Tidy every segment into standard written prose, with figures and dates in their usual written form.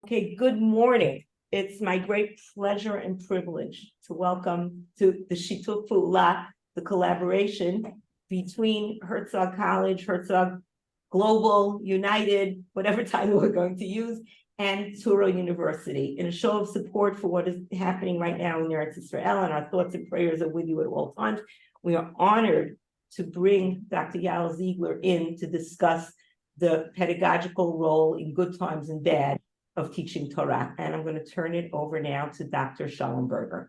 Okay, good morning. It's my great pleasure and privilege to welcome to the Shituf Pa'ula, the collaboration between Herzog College, Herzog Global, United, whatever title we're going to use, and Touro University, in a show of support for what is happening right now in Eretz Israel, and our thoughts and prayers are with you at all times. We are honored to bring Dr. Yael Ziegler in to discuss the pedagogical role in good times and bad of teaching Torah. And I'm going to turn it over now to Dr. Schellenberger.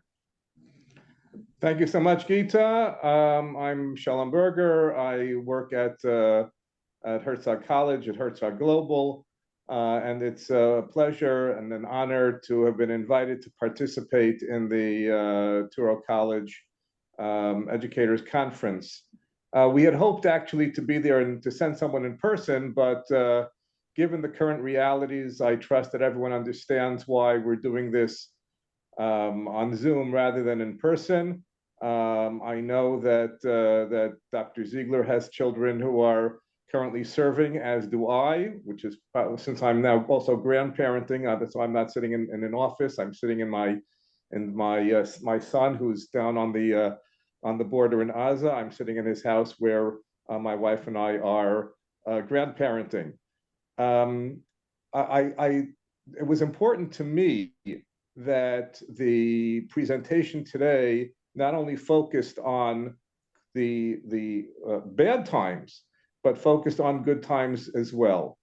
Thank you so much, Gita. I'm Schellenberger. I work at Herzog College, at Herzog Global, and it's a pleasure and an honor to have been invited to participate in the Touro College Educators Conference. We had hoped actually to be there and to send someone in person, but given the current realities, I trust that everyone understands why we're doing this on Zoom rather than in person. I know that Dr. Ziegler has children who are currently serving, as do I, which is since I'm now also grandparenting, so I'm not sitting in an office. I'm sitting in my son, who's down on the border in Gaza. I'm sitting in his house where my wife and I are grandparenting. It was important to me that the presentation today not only focused on the bad times, but focused on good times as well.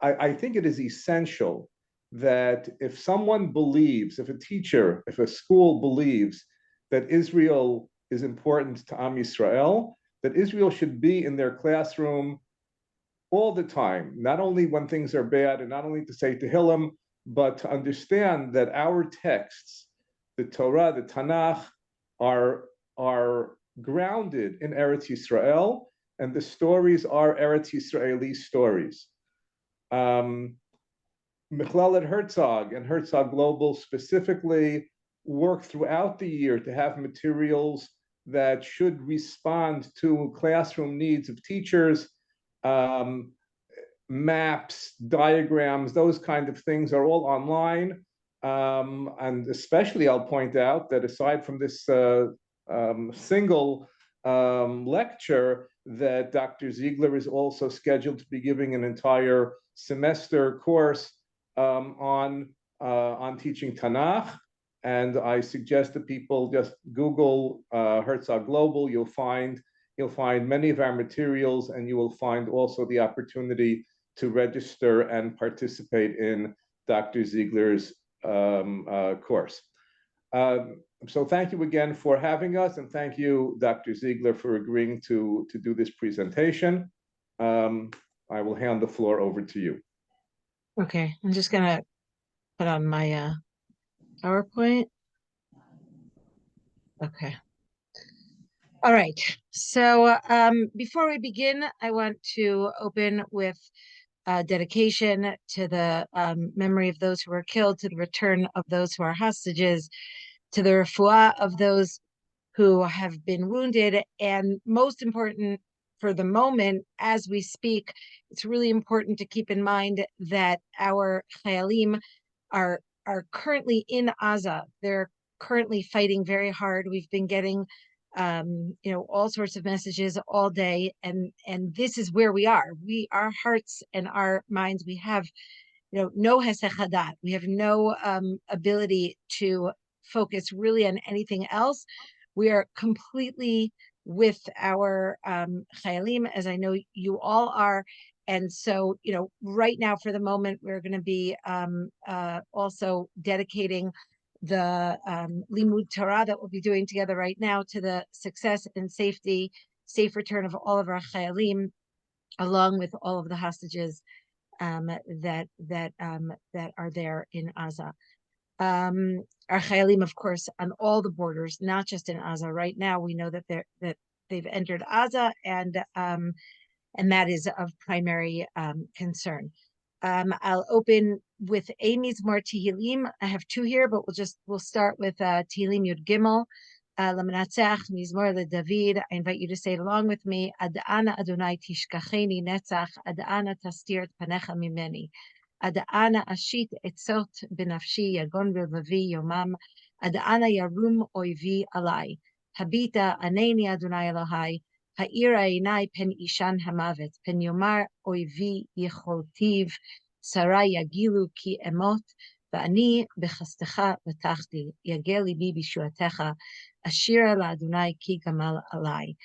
I think it is essential that if someone believes, if a teacher, if a school believes that Israel is important to Am Yisrael, that Israel should be in their classroom all the time, not only when things are bad, and not only to say Tehillim, but to understand that our texts, the Torah, the Tanakh, are grounded in Eretz Yisrael, and the stories are Eretz Yisraeli stories. Michlelet Herzog and Herzog Global specifically work throughout the year to have materials that should respond to classroom needs of teachers. Maps, diagrams, those kind of things are all online. And especially I'll point out that aside from this single lecture, that Dr. Ziegler is also scheduled to be giving an entire semester course on teaching Tanakh. And I suggest that people just Google Herzog Global. You'll find many of our materials, and you will find also the opportunity to register and participate in Dr. Ziegler's course. So thank you again for having us, and thank you, Dr. Ziegler, for agreeing to do this presentation. I will hand the floor over to you. Okay, I'm just gonna put on my PowerPoint. Okay. All right. So before we begin, I want to open with dedication to the memory of those who were killed, to the return of those who are hostages, to the refuah of those who have been wounded, and most important for the moment, as we speak, it's really important to keep in mind that our chayalim are currently in Gaza. They're currently fighting very hard. We've been getting all sorts of messages all day, and this is where we are. Our hearts and our minds, we have no hesech hadat. We have no ability to focus really on anything else. We are completely with our chayalim, as I know you all are. And so, right now, for the moment, we're going to be also dedicating the Limud Torah that we'll be doing together right now to the success and safe return of all of our chayalim, along with all of the hostages that are there in Gaza. Our chayalim, of course, on all the borders, not just in Gaza. Right now, we know that they've entered Gaza, and that is of primary concern. I'll open with a Mizmor Tehillim. I have two here, but we'll start with Tehillim Yud Gimel, L'Menatzeach Mizmor LeDavid. I invite you to say it along with me. Ad ana Adonai tishkacheni netzach, ad ana tastir et panecha mimeni. Ad ana ashit etzot benafshi yagon revavi yomam. Ad ana yarum oivi alai. Habita aneni Adonai Elohai. Ha'ira einai pen ishan hamavet. Pen yomar oivi yecholtiv. Sarai yagilu ki emot. Va'ani bechastecha vatachti. Yagel libi bishuatecha. Ashira la'Adonai ki gamal alai.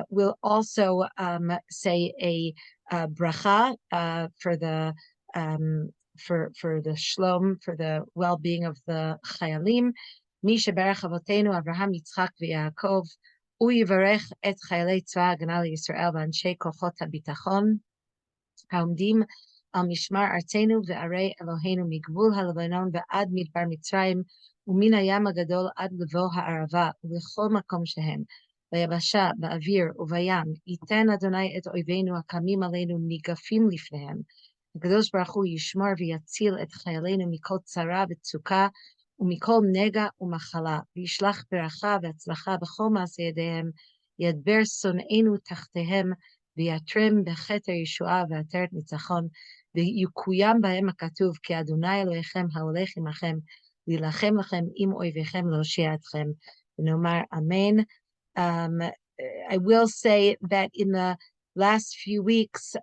We'll also say a bracha for the shlom, for the well-being of the chayalim. Misha berach avotenu Avraham, Yitzchak, v'Yaakov, u'yivarech et chayalei tzva hagana Yisrael v'anshei kochot habitachon העומדים על משמר ארצנו וערי אלוהינו מגבול הלבנון ועד מדבר מצרים ומן הים הגדול עד לבוא הערבה ולכל מקום שהם ביבשה, באוויר ובים, ייתן אדוני את אויבינו הקמים עלינו ניגפים לפניהם. הקדוש ברוך הוא ישמור ויציל את חיילינו מכל צרה וצוקה ומכל נגע ומחלה, וישלח ברכה והצלחה בכל מעשה ידיהם, ידבר שונאינו תחתיהם, ויתרם בכתר ישועה ועטרת ניצחון, ויקוים בהם הכתוב, כי אדוני אלוהיכם ההולך עמכם, להילחם לכם עם אויביכם להושיע אתכם. ונאמר אמן. I will say that in the last few weeks,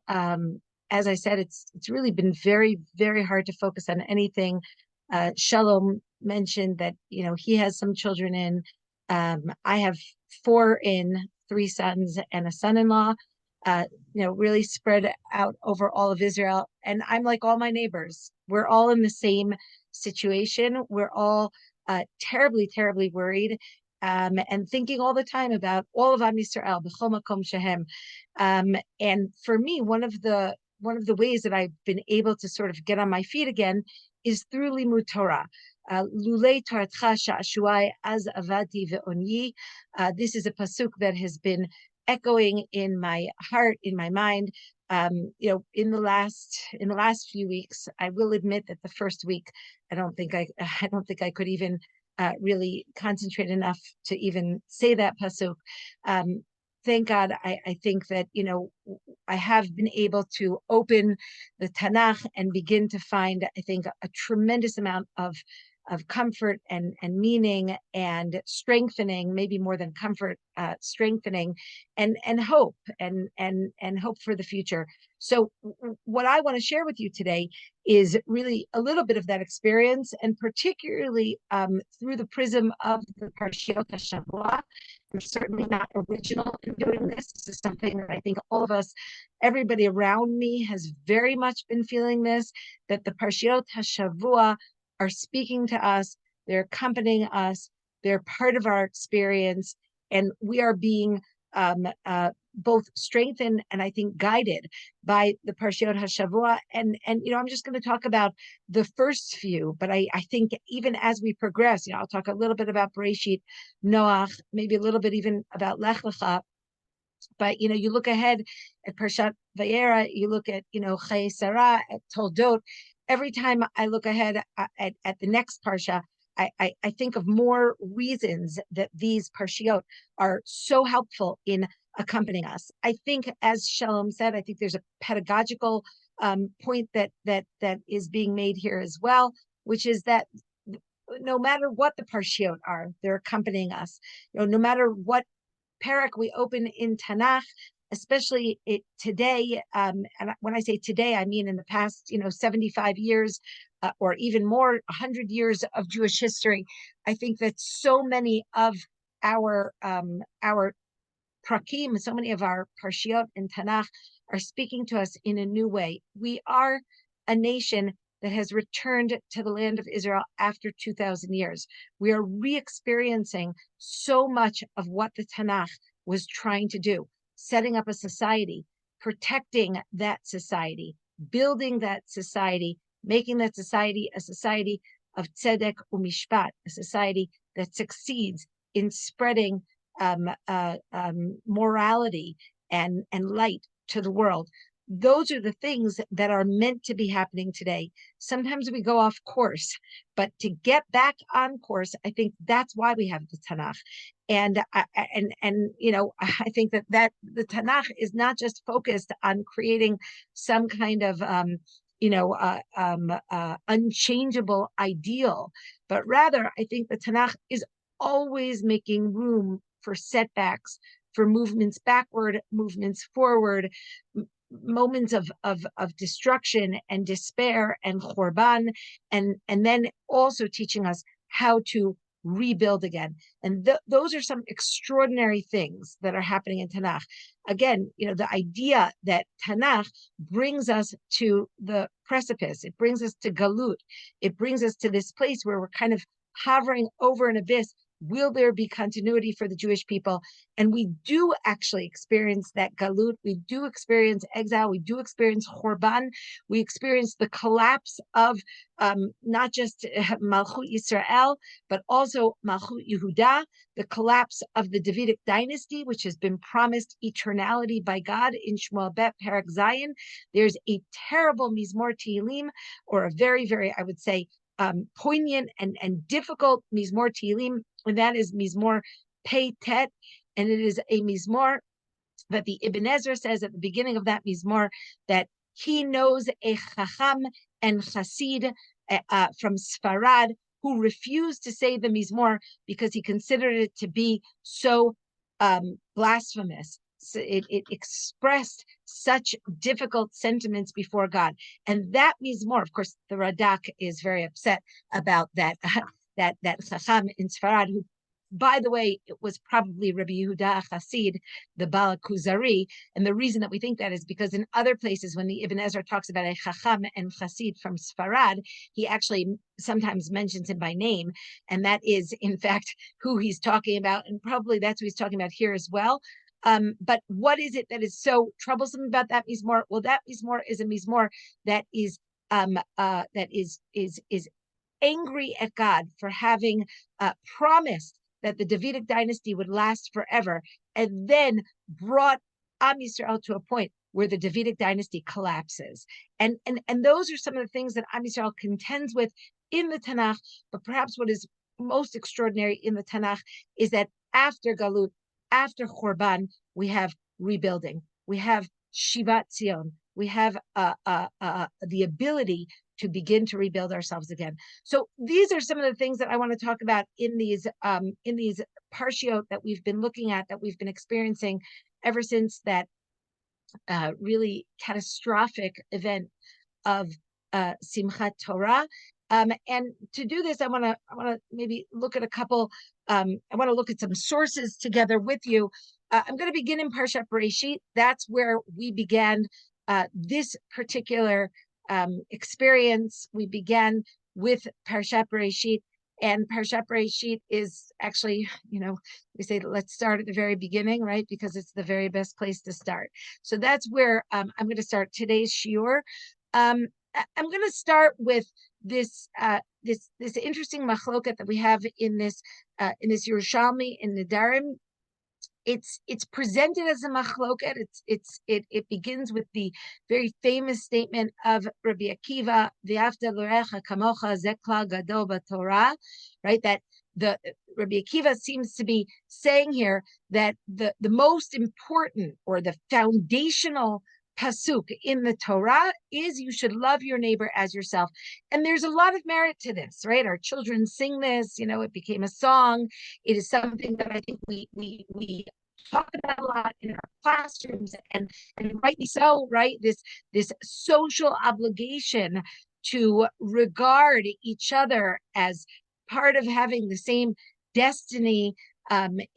as I said, it's really been very, very hard to focus on anything. Shalom mentioned that, he has some children in. I have 4 in, 3 sons and a son-in-law, really spread out over all of Israel. And I'm like all my neighbors. We're all in the same situation. We're all terribly, terribly worried. And thinking all the time about all of Am Yisrael, b'chol makom shehem. And for me, one of the ways that I've been able to sort of get on my feet again is through limud Torah. Lulei toratcha sha'ashuai az avati ve'onyi. This is a pasuk that has been echoing in my heart, in my mind. In the last few weeks, I will admit that the first week, I don't think I could even really concentrate enough to even say that pasuk. Thank God, I think that, I have been able to open the Tanakh and begin to find, I think, a tremendous amount of comfort and meaning and strengthening, maybe more than comfort, strengthening and hope and hope for the future. So what I want to share with you today is really a little bit of that experience, and particularly through the prism of the Parshiot HaShavua. I'm certainly not original in doing this. This is something that I think all of us, everybody around me has very much been feeling this, that the Parshiot HaShavua are speaking to us, they're accompanying us, they're part of our experience, and we are being both strengthened and I think guided by the Parshiot HaShavua. And I'm just going to talk about the first few, but I think even as we progress, I'll talk a little bit about Bereshit, Noach, maybe a little bit even about Lech Lecha. But you look ahead at Parshat Vayera, you look at Chayei Sarah, at Toldot. Every time I look ahead at the next Parsha, I think of more reasons that these Parshiot are so helpful in accompanying us. I think, as Shalom said, I think there's a pedagogical point that is being made here as well, which is that no matter what the Parshiot are, they're accompanying us. No matter what parak we open in Tanakh, especially today, and when I say today, I mean in the past, 75 years, or even more, 100 years of Jewish history. I think that so many of our prakim, so many of our parshiot in Tanakh are speaking to us in a new way. We are a nation that has returned to the land of Israel after 2,000 years. We are re-experiencing so much of what the Tanakh was trying to do, setting up a society, protecting that society, building that society, making that society a society of tzedek umishpat, a society that succeeds in spreading morality and light to the world. Those are the things that are meant to be happening today. Sometimes we go off course, but to get back on course, I think that's why we have the Tanakh. And I think that the Tanakh is not just focused on creating some kind of unchangeable ideal, but rather I think the Tanakh is always making room for setbacks, for movements backward, movements forward, moments of destruction and despair and chorban, and then also teaching us how to rebuild again. And those are some extraordinary things that are happening in Tanakh. Again, the idea that Tanakh brings us to the precipice, it brings us to Galut, it brings us to this place where we're kind of hovering over an abyss. Will there be continuity for the Jewish people? And we do actually experience that galut. We do experience exile. We do experience chorban. We experience the collapse of not just Malchut Yisrael, but also Malchut Yehuda, the collapse of the Davidic dynasty, which has been promised eternality by God in Shmuel Bet Perek Zayin. There's a terrible Mizmor Tehillim, or a very, very, I would say, poignant and difficult Mizmor Tehillim, and that is Mizmor Pei Tet, and it is a Mizmor that the Ibn Ezra says at the beginning of that Mizmor that he knows a Chacham and Chassid from Sfarad who refused to say the Mizmor because he considered it to be so blasphemous. So it expressed such difficult sentiments before God, and that Mizmor, of course, the Radak is very upset about that. that Chacham in Sfarad, who, by the way, it was probably Rabbi Yehuda Chassid, the Baal Kuzari, and the reason that we think that is because in other places, when the Ibn Ezra talks about a Chacham and Chassid from Sfarad, he actually sometimes mentions him by name, and that is, in fact, who he's talking about, and probably that's who he's talking about here as well. But what is it that is so troublesome about that Mizmor? Well, that Mizmor is a Mizmor that is angry at God for having promised that the Davidic dynasty would last forever, and then brought Am Yisrael to a point where the Davidic dynasty collapses. And those are some of the things that Am Yisrael contends with in the Tanakh. But perhaps what is most extraordinary in the Tanakh is that after Galut, after Chorban, we have rebuilding. We have Shivat Zion. We have the ability to begin to rebuild ourselves again. So these are some of the things that I want to talk about in these parshiot that we've been looking at, that we've been experiencing ever since that really catastrophic event of Simchat Torah. And to do this, I want to maybe look at a couple. I want to look at some sources together with you. I'm going to begin in Parshat Bereshit. That's where we began this particular experience. We began with Parshat Bereshit, and Parshat Bereshit is actually, we say let's start at the very beginning, right? Because it's the very best place to start. So that's where I'm going to start today's shiur. I'm going to start with this interesting machloket that we have in this Yerushalmi in Nedarim. It's presented as a machloket. It begins with the very famous statement of Rabbi Akiva, "V'afta l'orecha kamocha ze klal gadol b'Torah," right? That the Rabbi Akiva seems to be saying here that the most important, or the foundational pasuk in the Torah is you should love your neighbor as yourself. And there's a lot of merit to this, right? Our children sing this, it became a song. It is something that I think we talk about a lot in our classrooms, and rightly so, right? This social obligation to regard each other as part of having the same destiny,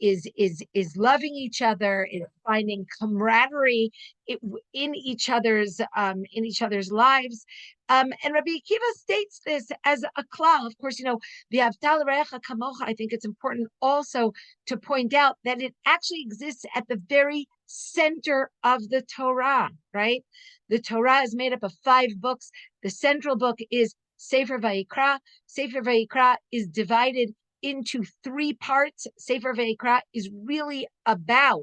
is loving each other, is finding camaraderie in each other's lives. And Rabbi Akiva states this as a klal. Of course, the Avtal Recha Kamocha, I think it's important also to point out that it actually exists at the very center of the Torah, right? The Torah is made up of 5 books. The central book is Sefer Vayikra. Sefer Vayikra is divided into 3 parts. Sefer Vayikra is really about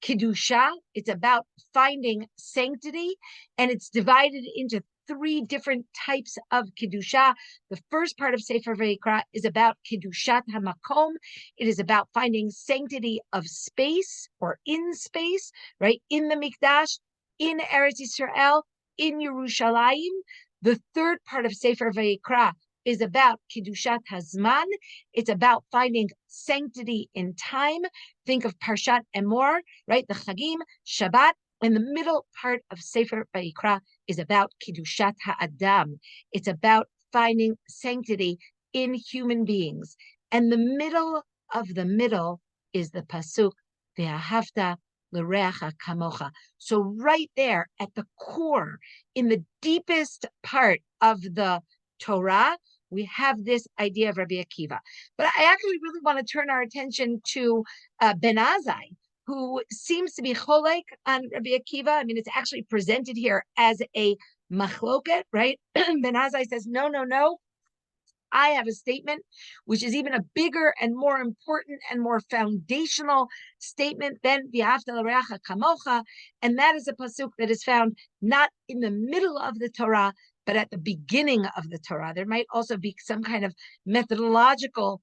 Kedusha. It's about finding sanctity, and it's divided into 3 different types of Kedusha. The first part of Sefer Vayikra is about Kedushat HaMakom. It is about finding sanctity of space, or in space, right? In the Mikdash, in Eretz Yisrael, in Yerushalayim. The third part of Sefer Vayikra is about Kiddushat Hazman. It's about finding sanctity in time. Think of Parshat Emor, right? The Chagim, Shabbat. And the middle part of Sefer Vayikra is about Kiddushat HaAdam. It's about finding sanctity in human beings. And the middle of the middle is the pasuk, Ve'ahavta l'reacha kamocha. So right there at the core, in the deepest part of the Torah, we have this idea of Rabbi Akiva. But I actually really want to turn our attention to Ben Azai, who seems to be cholek on Rabbi Akiva. I mean, it's actually presented here as a machloket, right? Ben Azai says, no, no, no. I have a statement which is even a bigger and more important and more foundational statement than V'ahavta l'reacha kamocha, and that is a pasuk that is found not in the middle of the Torah, but at the beginning of the Torah. There might also be some kind of methodological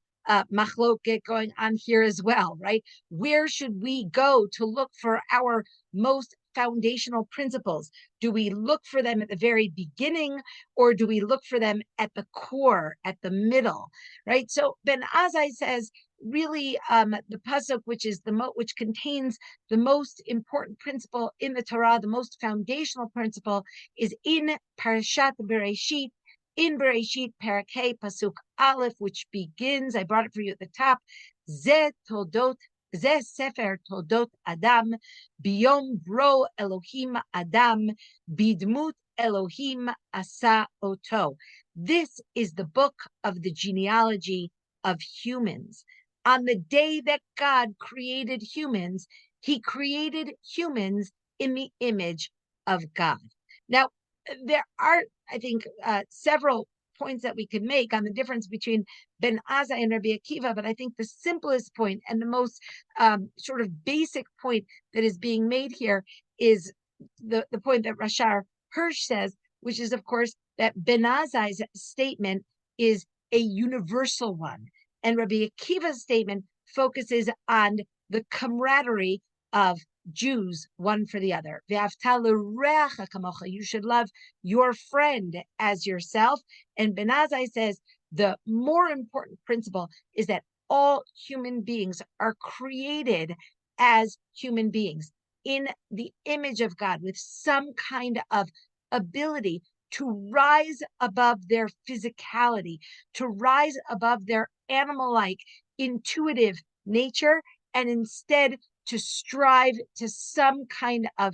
machloket going on here as well, right? Where should we go to look for our most foundational principles? Do we look for them at the very beginning, or do we look for them at the core, at the middle, right? So Ben Azai says, really, the pasuk, which contains the most important principle in the Torah, the most foundational principle, is in Parashat Bereshit. In Bereshit, Perek Hey, pasuk Aleph, which begins, I brought it for you at the top, Ze Toldot, Ze Sefer Toldot Adam, Biyom Bro Elohim Adam, Bidmut Elohim Asa Oto. This is the book of the genealogy of humans. On the day that God created humans, he created humans in the image of God. Now, there are, I think, several points that we could make on the difference between Ben Azai and Rabbi Akiva, but I think the simplest point and the most sort of basic point that is being made here is the point that Rashar Hirsch says, which is, of course, that Ben Azai's statement is a universal one, and Rabbi Akiva's statement focuses on the camaraderie of Jews, one for the other. You should love your friend as yourself. And Ben Azai says the more important principle is that all human beings are created as human beings in the image of God, with some kind of ability to rise above their physicality, to rise above their animal-like, intuitive nature, and instead to strive to some kind of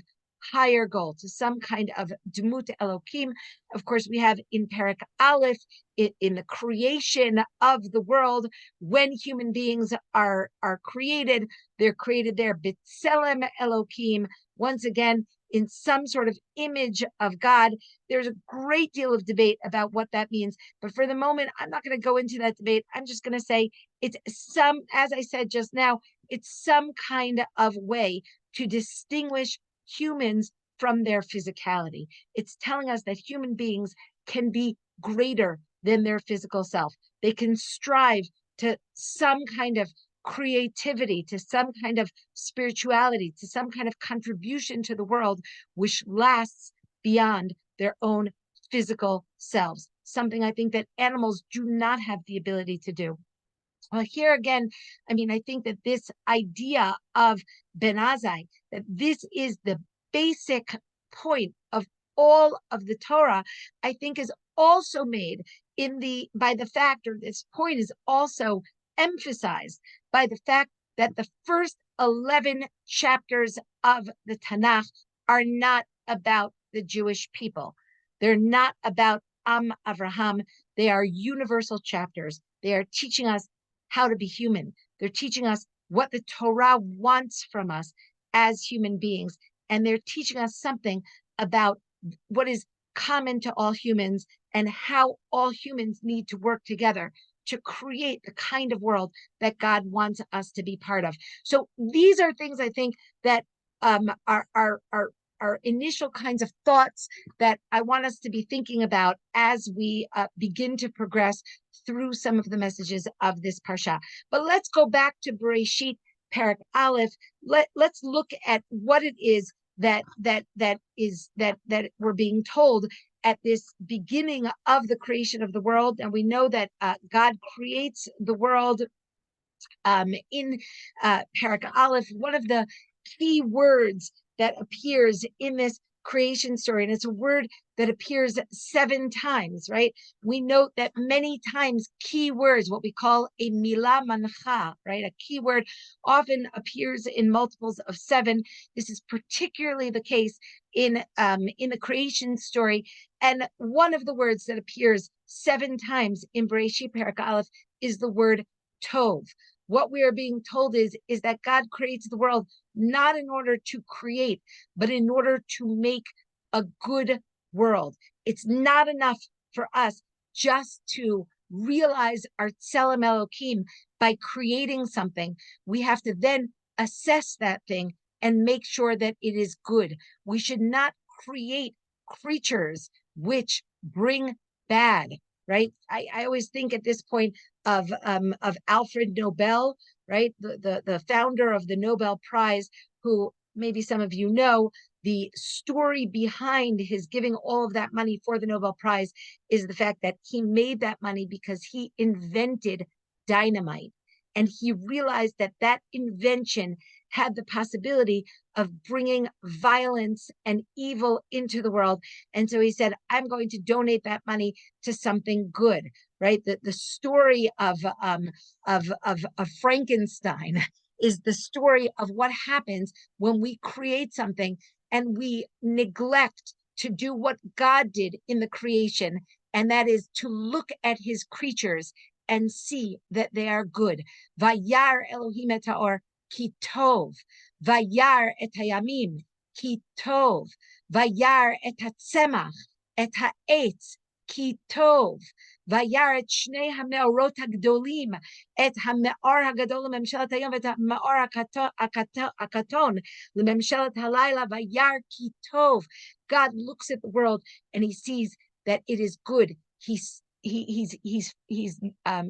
higher goal, to some kind of Dmut Elokim. Of course, we have in Perek Aleph, in the creation of the world, when human beings are created, they're created there, B'Tselem Elokim, once again, in some sort of image of God. There's a great deal of debate about what that means, but for the moment, I'm not going to go into that debate. I'm just going to say it's some, as I said just now, it's some kind of way to distinguish humans from their physicality. It's telling us that human beings can be greater than their physical self. They can strive to some kind of creativity, to some kind of spirituality, to some kind of contribution to the world, which lasts beyond their own physical selves. Something I think that animals do not have the ability to do. Well, here again, I mean, I think that this idea of Ben Azai, that this is the basic point of all of the Torah, I think is also made by the fact, or this point is also emphasized by the fact that the first 11 chapters of the Tanakh are not about the Jewish people. They're not about Am Avraham. They are universal chapters. They are teaching us how to be human. They're teaching us what the Torah wants from us as human beings. And they're teaching us something about what is common to all humans and how all humans need to work together to create the kind of world that God wants us to be part of. So these are things I think that are initial kinds of thoughts that I want us to be thinking about as we begin to progress through some of the messages of this Parsha. But let's go back to Bereshit, Perek Aleph. Let's look at what it is that we're being told at this beginning of the creation of the world, and we know that God creates the world in Parak Aleph. One of the key words that appears in this creation story, and it's a word that appears 7 times, right? We note that many times key words, what we call a milah mancha, right? A key word often appears in multiples of 7. This is particularly the case in the creation story. And one of the words that appears 7 times in Bereshit Parak Aleph is the word tov. What we are being told is that God creates the world not in order to create, but in order to make a good world. It's not enough for us just to realize our Tselem Elohim by creating something. We have to then assess that thing and make sure that it is good. We should not create creatures which bring bad, right? I always think at this point of Alfred Nobel, right? The founder of the Nobel Prize, who maybe some of you know. The story behind his giving all of that money for the Nobel Prize is the fact that he made that money because he invented dynamite. And he realized that that invention had the possibility of bringing violence and evil into the world. And so he said, I'm going to donate that money to something good, right? The story of Frankenstein is the story of what happens when we create something and we neglect to do what God did in the creation, and that is to look at his creatures and see that they are good. Vayar Elohim et haor ki tov, vayar et hayamim ki tov, vayar et hatzemach et ha'etz ki tov, vayar et shnei hameorot hagdolim, et hameor hagadol lememshelat hayom et hameor hakaton lememshelat halayla, vayar ki tov. God looks at the world and he sees that it is good. He's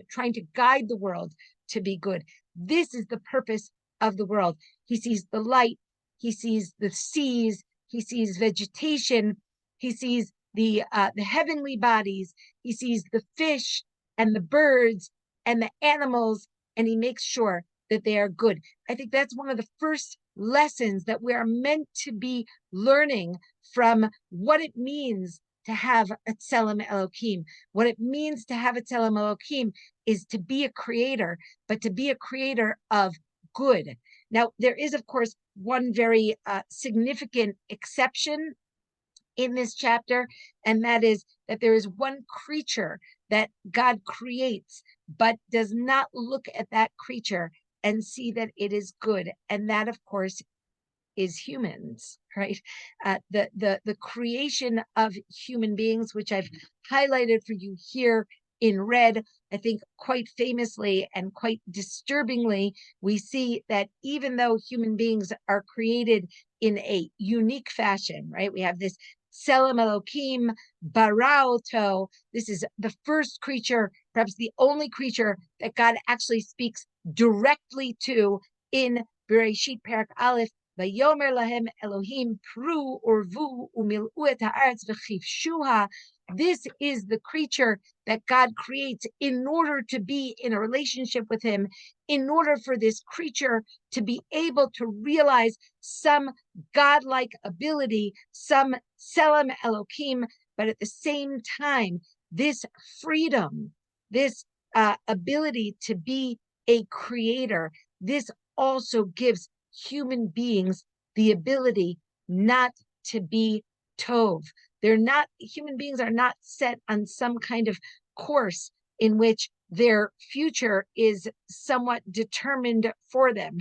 trying to guide the world to be good. This is the purpose of the world. He sees the light, he sees the seas, he sees vegetation, he sees the heavenly bodies, he sees the fish and the birds and the animals, and he makes sure that they are good. I think that's one of the first lessons that we are meant to be learning from what it means to have a Tselem Elohim. What it means to have a Tselem Elohim is to be a creator, but to be a creator of good. Now, there is, of course, one very significant exception in this chapter, and that is that there is one creature that God creates, but does not look at that creature and see that it is good. And that, of course, is humans, right? The creation of human beings, which I've highlighted for you here in red, I think quite famously and quite disturbingly, we see that even though human beings are created in a unique fashion, right? We have this Tselem Elohim, Barauto. This is the first creature, perhaps the only creature that God actually speaks directly to in Bereshit Parak Aleph. Vayomer lahem Elohim pru urvu umil'u et haaretz v'chivshuha. This is the creature that God creates in order to be in a relationship with him, in order for this creature to be able to realize some godlike ability, some Tselem Elohim, but at the same time, this freedom, this ability to be a creator, this also gives human beings the ability not to be tov. Human beings are not set on some kind of course in which their future is somewhat determined for them,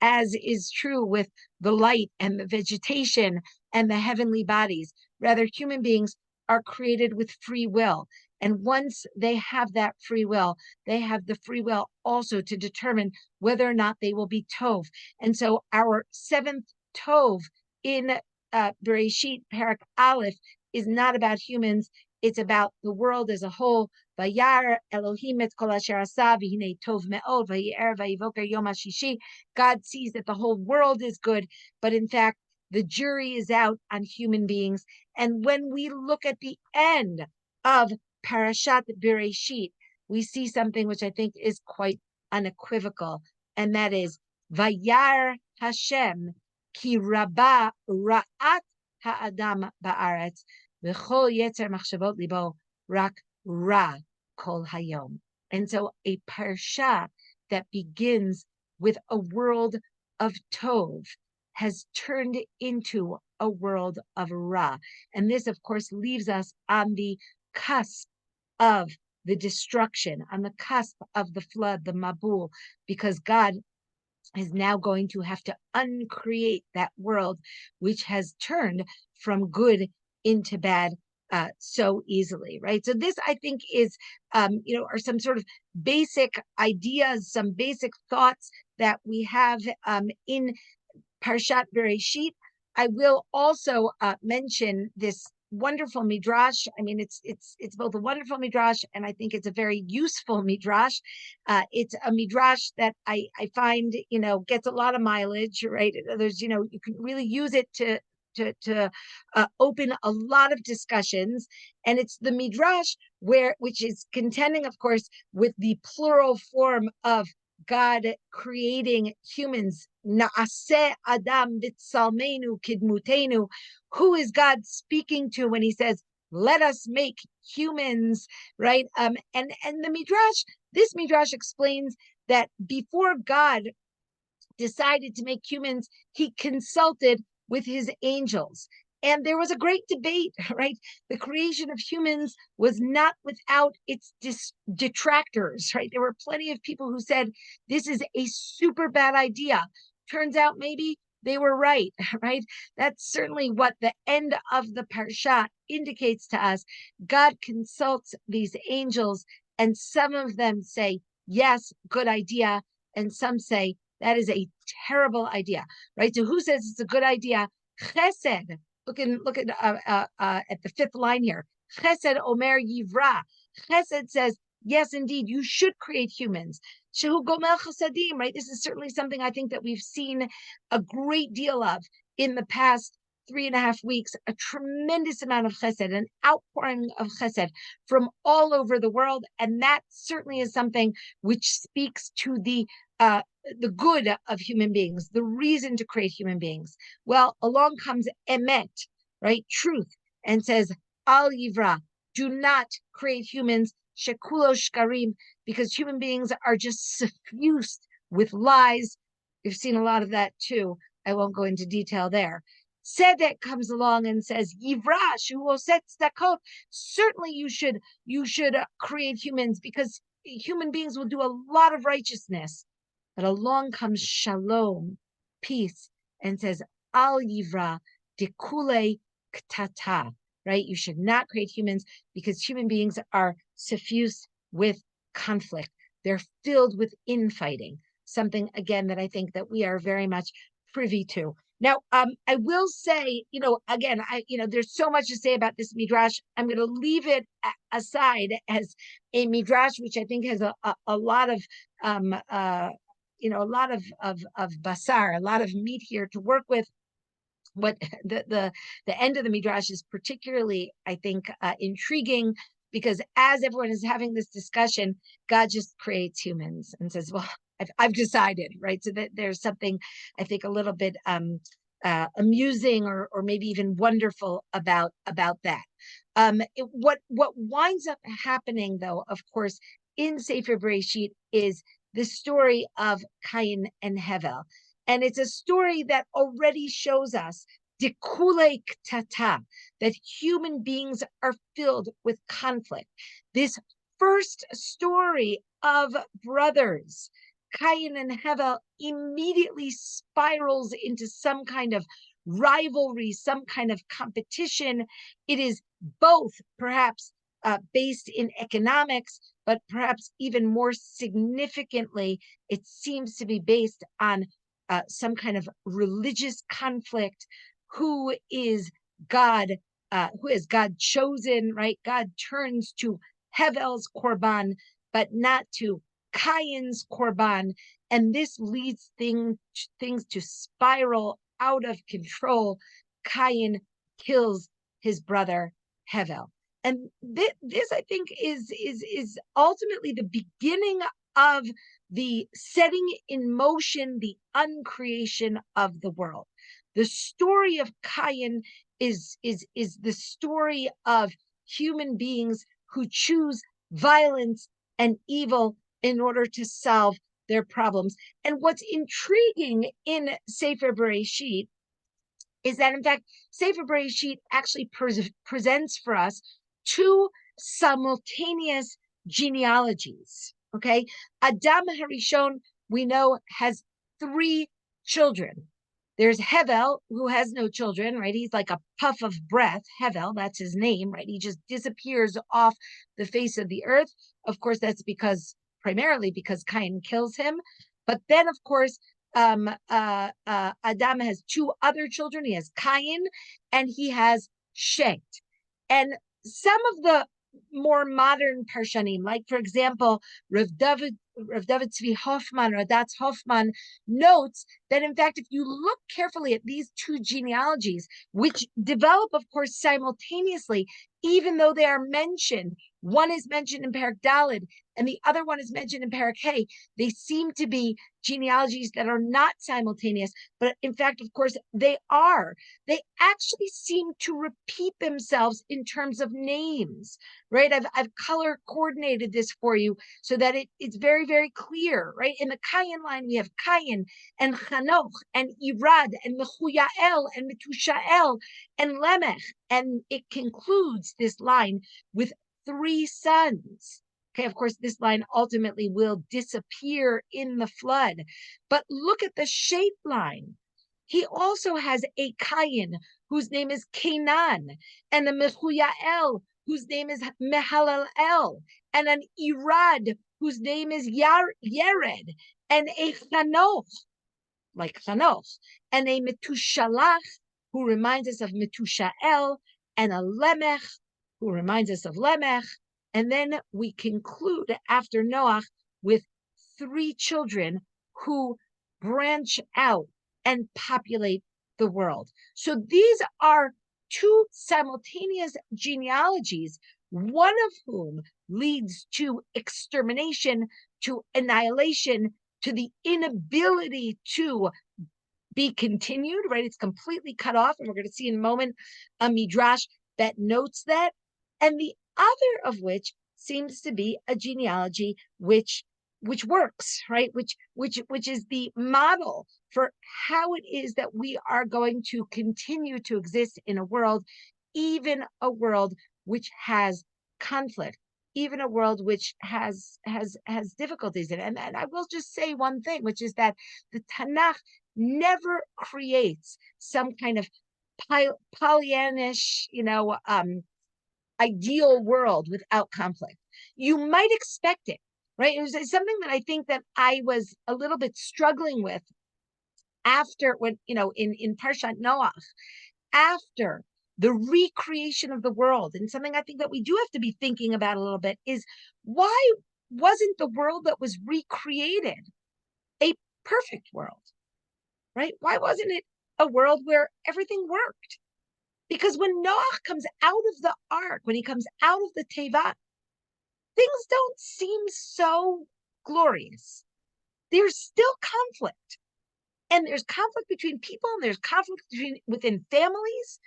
as is true with the light and the vegetation and the heavenly bodies. Rather, human beings are created with free will. And once they have that free will, they have the free will also to determine whether or not they will be tov. And so our 7th tov in Bereshit Parak Aleph is not about humans, it's about the world as a whole. Vayar Elohim et kol asher asa v'hinei tov me'od v'yi'er v'yivoker yom hashishi. God sees that the whole world is good, but in fact, The jury is out on human beings. And when we look at the end of Parashat Bereshit, we see something which I think is quite unequivocal, and that is Vayar Hashem ki rabba ra'at ha'adam ba'aretz v'chol yetzer machshavot libo rak ra kol hayom. And so a parsha that begins with a world of tov has turned into a world of ra. And this, of course, leaves us on the cusp of the destruction, on the cusp of the flood, the Mabul, because God is now going to have to uncreate that world, which has turned from good into bad so easily, right? So this, I think, is, are some sort of basic ideas, some basic thoughts that we have in Parshat Bereshit. I will also mention this wonderful midrash. I mean, it's both a wonderful midrash and I think it's a very useful midrash. It's a midrash that I find gets a lot of mileage, right? There's you can really use it to open a lot of discussions, and it's the midrash which is contending, of course, with the plural form of God creating humans. Naaseh Adam b'tsalmenu kidmutenu. Who is God speaking to when he says, "Let us make humans"? Right? And the midrash, this midrash explains that before God decided to make humans, he consulted with his angels. And there was a great debate, right? The creation of humans was not without its detractors, right? There were plenty of people who said, this is a super bad idea. Turns out maybe they were right, right? That's certainly what the end of the Parsha indicates to us. God consults these angels, and some of them say, yes, good idea. And some say, that is a terrible idea, right? So who says it's a good idea? Chesed. Look at the fifth line here. Chesed Omer Yivra. Chesed says, yes, indeed, you should create humans. Shehu Gomel Chasadim, right? This is certainly something I think that we've seen a great deal of in the past 3.5 weeks, a tremendous amount of chesed, an outpouring of chesed from all over the world. And that certainly is something which speaks to the good of human beings, the reason to create human beings. Well, along comes emet, right? Truth, and says, al yivra, do not create humans, shekulo shkarim, because human beings are just suffused with lies. We've seen a lot of that too. I won't go into detail there. Tzedek comes along and says, yivra shu oset tzedakot. Certainly you should create humans because human beings will do a lot of righteousness. But along comes shalom, peace, and says, al yivra dekule ktata, right? You should not create humans because human beings are suffused with conflict. They're filled with infighting, something, again, that I think that we are very much privy to. Now, I will say, again, there's so much to say about this midrash. I'm going to leave it aside as a midrash, which I think has a lot of a lot of basar, a lot of meat here to work with. What the end of the midrash is particularly, I think, intriguing, because as everyone is having this discussion, God just creates humans and says, well, I've decided, right? So that there's something, I think, a little bit amusing or maybe even wonderful about that. What winds up happening, though, of course, in Sefer Bereshit is the story of Cain and Hevel. And it's a story that already shows us dekule ktata, that human beings are filled with conflict. This first story of brothers, Cain and Hevel, immediately spirals into some kind of rivalry, some kind of competition. It is both perhaps based in economics, but perhaps even more significantly, it seems to be based on some kind of religious conflict. Who is God? Who is God chosen? Right? God turns to Hevel's korban, but not to Cain's korban, and this leads things to spiral out of control, Cain kills his brother Hevel. And this I think is ultimately the beginning of the setting in motion, the uncreation of the world. The story of Cain is the story of human beings who choose violence and evil in order to solve their problems. And what's intriguing in Sefer Bereshit is that, in fact, Sefer Bereshit actually presents for us two simultaneous genealogies. Okay, Adam Harishon, we know, has 3 children. There's Hevel, who has no children, right? He's like a puff of breath. Hevel, that's his name, right? He just disappears off the face of the earth. Of course, that's primarily because Cain kills him. But then, of course, Adam has 2 other children. He has Cain and he has Shet. And some of the more modern Parshanim, like, for example, Rav David Tzvi Hoffman, Radatz Hoffman, notes that, in fact, if you look carefully at these 2 genealogies, which develop, of course, simultaneously, even though they are mentioned, one is mentioned in Perek Daled and the other one is mentioned in Perek Hey, they seem to be genealogies that are not simultaneous, but in fact, of course, they are. They actually seem to repeat themselves in terms of names, right? I've color coordinated this for you so that it's very, very clear, right? In the Cain line, we have Cain and Chanoch and Irad and Mechuyael and Metushael and Lemech, and it concludes this line with 3 sons. Okay, of course, this line ultimately will disappear in the flood. But look at the Shet line. He also has a Cain, whose name is Canaan, and a Mechuyael, whose name is Mehalalel, and an Irad, whose name is Yered, and a Chanoch, like Chanoch, and a Metushalach, who reminds us of Metushael, and a Lemech, who reminds us of Lemech. And then we conclude after Noach with 3 children who branch out and populate the world. So these are 2 simultaneous genealogies, one of whom leads to extermination, to annihilation, to the inability to be continued, right? It's completely cut off. And we're going to see in a moment a midrash that notes that. And the other of which seems to be a genealogy which works, right? Which is the model for how it is that we are going to continue to exist in a world, even a world which has conflict, even a world which has difficulties in it. And I will just say one thing, which is that the Tanakh never creates some kind of Pollyannish, ideal world without conflict. You might expect it, right? It was something that I think that I was a little bit struggling with after when, in Parshat Noach, after the recreation of the world. And something I think that we do have to be thinking about a little bit is, why wasn't the world that was recreated a perfect world, right? Why wasn't it a world where everything worked? Because when Noach comes out of the ark, when he comes out of the teva, things don't seem so glorious. There's still conflict. And there's conflict between people, and there's conflict within families.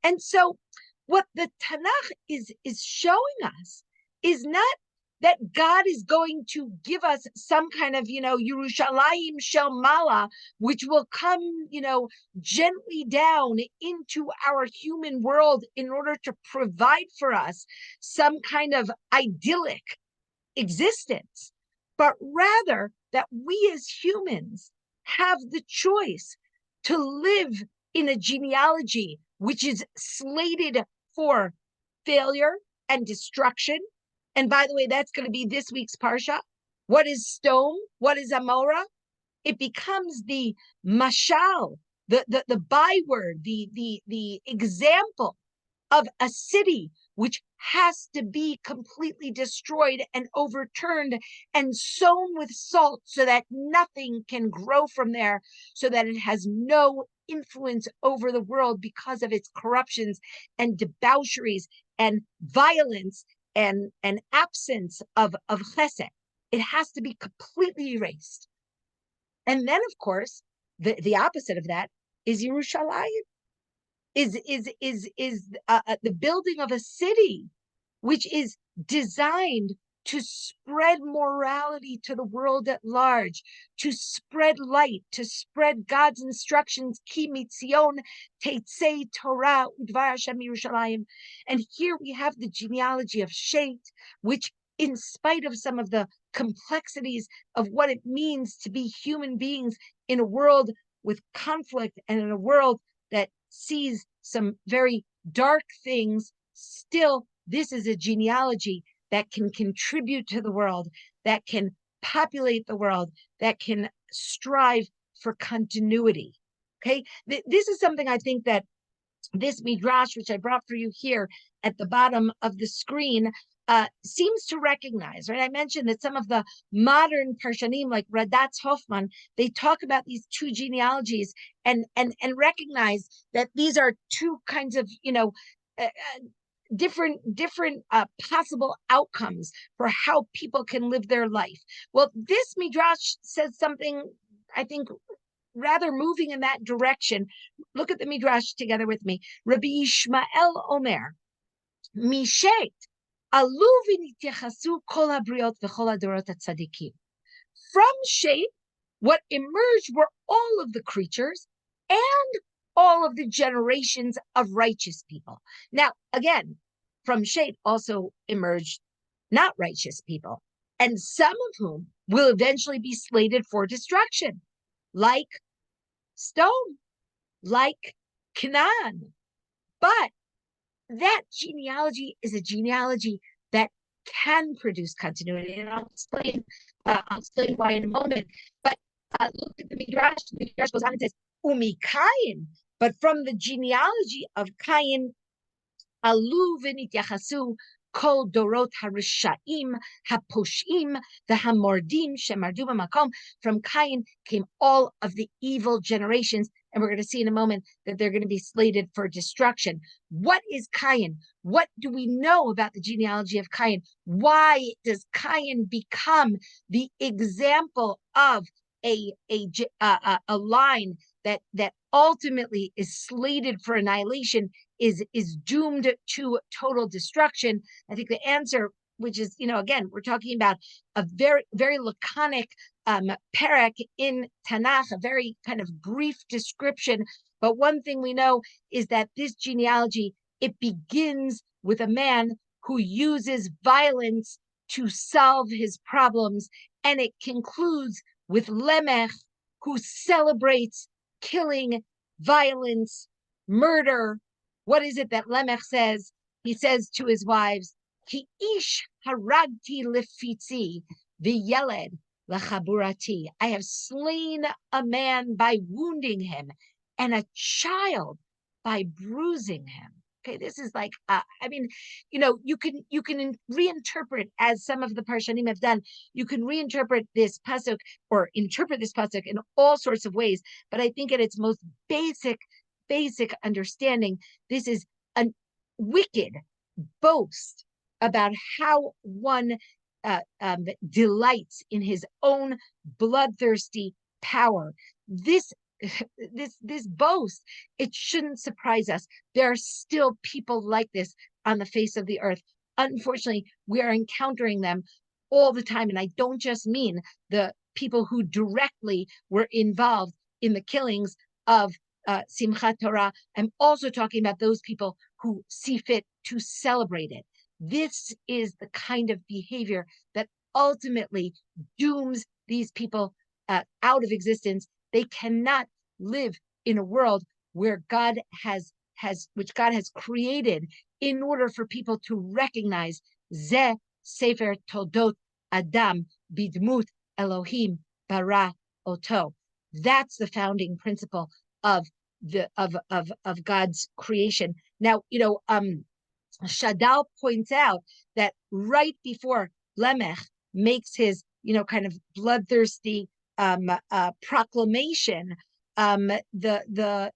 And so what the Tanakh is showing us is not that God is going to give us some kind of, Yerushalayim Shel Mala, which will come, gently down into our human world in order to provide for us some kind of idyllic existence, but rather that we as humans have the choice to live in a genealogy which is slated for failure and destruction. And by the way, that's going to be this week's Parsha. What is stone? What is Amorah? It becomes the mashal, the byword, the example of a city which has to be completely destroyed and overturned and sown with salt so that nothing can grow from there, so that it has no influence over the world because of its corruptions and debaucheries and violence and absence of chesed. It has to be completely erased. And then, of course, the opposite of that is Yerushalayim, is the building of a city, which is designed to spread morality to the world at large, to spread light, to spread God's instructions, Ki mitzion teitzei Torah udvar Hashem Yerushalayim. And here we have the genealogy of Shet, which, in spite of some of the complexities of what it means to be human beings in a world with conflict and in a world that sees some very dark things, still, this is a genealogy that can contribute to the world, that can populate the world, that can strive for continuity. Okay, this is something I think that this midrash, which I brought for you here at the bottom of the screen, seems to recognize, right? I mentioned that some of the modern Parshanim, like Radatz Hoffman, they talk about these two genealogies and recognize that these are two kinds of, different possible outcomes for how people can live their life. Well, this midrash says something, I think, rather moving in that direction. Look at the midrash together with me. Rabbi Yishmael Omer, Mishet, Alu v'nityachasu kol habriot v'chol hadorot hatzadikim. From Shet, what emerged were all of the creatures and all of the generations of righteous people. Now, again, from Shet also emerged not righteous people, and some of whom will eventually be slated for destruction, like Stone, like Canaan. But that genealogy is a genealogy that can produce continuity, and I'll explain why in a moment. But look at the Midrash. The Midrash goes on and says, "Umi Kain," but from the genealogy of Kain, alu v'nityachasu kol dorot harishaim haposhim v'hamordim shemardu b'makom. From Kain came all of the evil generations, and we're going to see in a moment that they're going to be slated for destruction. What is Kain? What do we know about the genealogy of Kain? Why does Kain become the example of a line that ultimately is slated for annihilation, is doomed to total destruction? I think the answer, which is, again, we're talking about a very, very laconic parak in Tanakh, a very kind of brief description. But one thing we know is that this genealogy, it begins with a man who uses violence to solve his problems, and it concludes with Lemech, who celebrates killing, violence, murder. What is it that Lemech says? He says to his wives, Ki ish haragti lefitzi v'yeled lachaburati. I have slain a man by wounding him, and a child by bruising him. Okay, this is like, you can reinterpret, as some of the Parshanim have done, you can reinterpret this pasuk or interpret this pasuk in all sorts of ways. But I think at its most basic understanding, this is a wicked boast about how one delights in his own bloodthirsty power. This boast, it shouldn't surprise us. There are still people like this on the face of the earth. Unfortunately, we are encountering them all the time. And I don't just mean the people who directly were involved in the killings of Simchat Torah. I'm also talking about those people who see fit to celebrate it. This is the kind of behavior that ultimately dooms these people out of existence. They cannot live in a world where God has created in order for people to recognize Zeh Sefer Toldot Adam Bidmut Elohim Bara Oto. That's the founding principle of God's creation. Now, Shadal points out that right before Lemech makes his, kind of bloodthirsty proclamation,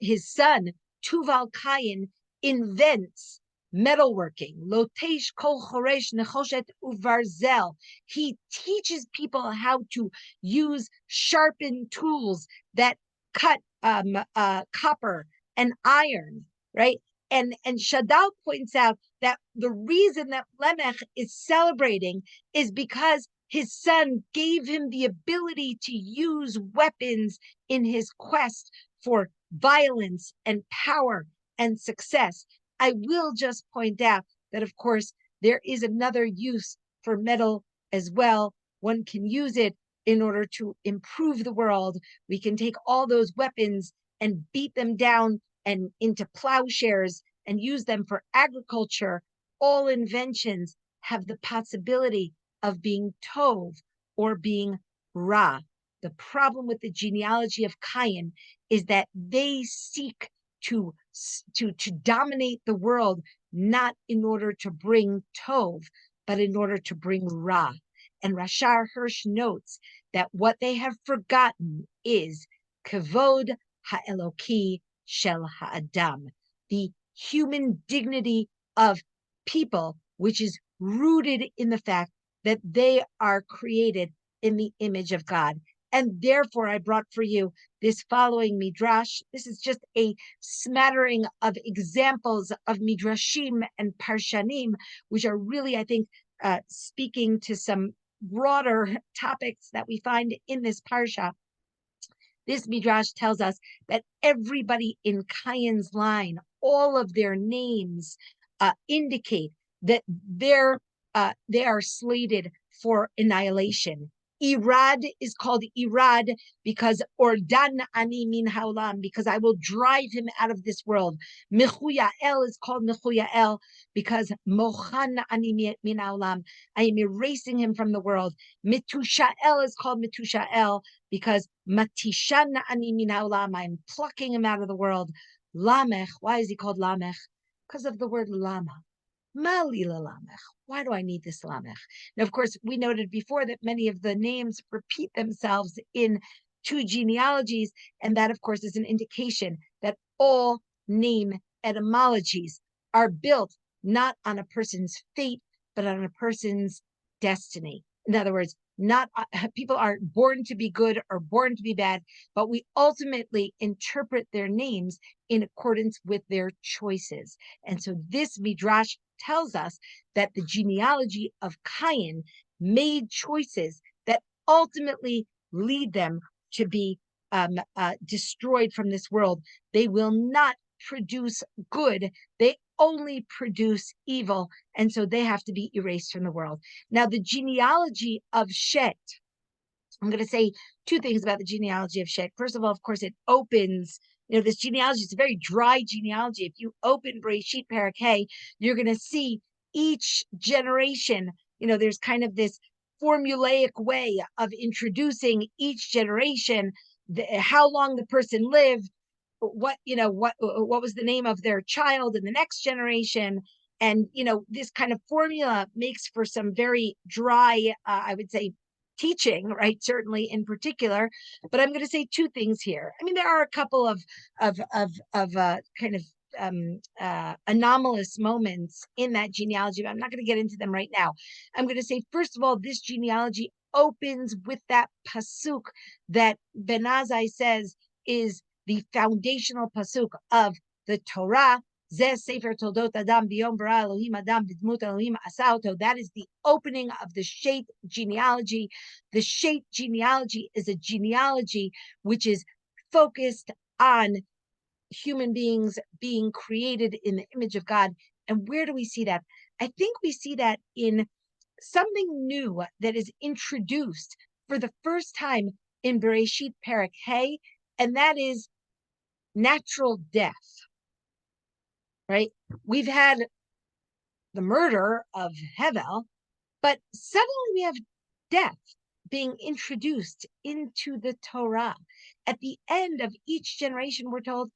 his son Tuval Kayin invents metalworking. Lotesh kol choresh nechoshet uvarzel. He teaches people how to use sharpened tools that cut copper and iron, right? And Shadal points out that the reason that Lemech is celebrating is because his son gave him the ability to use weapons in his quest for violence and power and success. I will just point out that, of course, there is another use for metal as well. One can use it in order to improve the world. We can take all those weapons and beat them down and into plowshares and use them for agriculture. All inventions have the possibility of being tov or being ra. The problem with the genealogy of Cain is that they seek to dominate the world, not in order to bring tov, but in order to bring ra. And Rashar Hirsch notes that what they have forgotten is kavod ha'eloki shel ha'adam, the human dignity of people, which is rooted in the fact that they are created in the image of God. And therefore, I brought for you this following midrash. This is just a smattering of examples of midrashim and parshanim, which are really, I think, speaking to some broader topics that we find in this parsha. This midrash tells us that everybody in Cain's line, all of their names indicate that they are slated for annihilation. Irad is called Irad because Ordan ani min haolam, because I will drive him out of this world. Mechuyael is called Mechuyael because Mochan ani min haolam, I am erasing him from the world. Metushael is called Metushael because Matishan ani min haolam, I'm plucking him out of the world. Lamech, why is he called Lamech? Because of the word lama. Malila Lamech. Why do I need this Lamech? Now, of course, we noted before that many of the names repeat themselves in two genealogies, and that, of course, is an indication that all name etymologies are built not on a person's fate, but on a person's destiny. In other words, not people aren't born to be good or born to be bad, but we ultimately interpret their names in accordance with their choices. And so this midrash tells us that the genealogy of Cain made choices that ultimately lead them to be destroyed from this world. They will not produce good. They only produce evil, and so they have to be erased from the world. Now, the genealogy of Shet, I'm going to say two things about the genealogy of Shet. First of all, of course, it opens, this genealogy is a very dry genealogy. If you open Bereshit Perek Hey, you're going to see each generation, there's kind of this formulaic way of introducing each generation, how long the person lived, what was the name of their child in the next generation. And this kind of formula makes for some very dry, I would say, teaching, right? Certainly in particular, but I'm going to say two things here. I mean, there are a couple of kind of anomalous moments in that genealogy, but I'm not going to get into them right now. I'm going to say, first of all, this genealogy opens with that pasuk that Ben Azai says is the foundational pasuk of the Torah. That is the opening of the Shet genealogy. The Shet genealogy is a genealogy which is focused on human beings being created in the image of God. And where do we see that? I think we see that in something new that is introduced for the first time in Bereshit Perek Hey, and that is natural death. Right? We've had the murder of Hevel, but suddenly we have death being introduced into the Torah. At the end of each generation, we're told,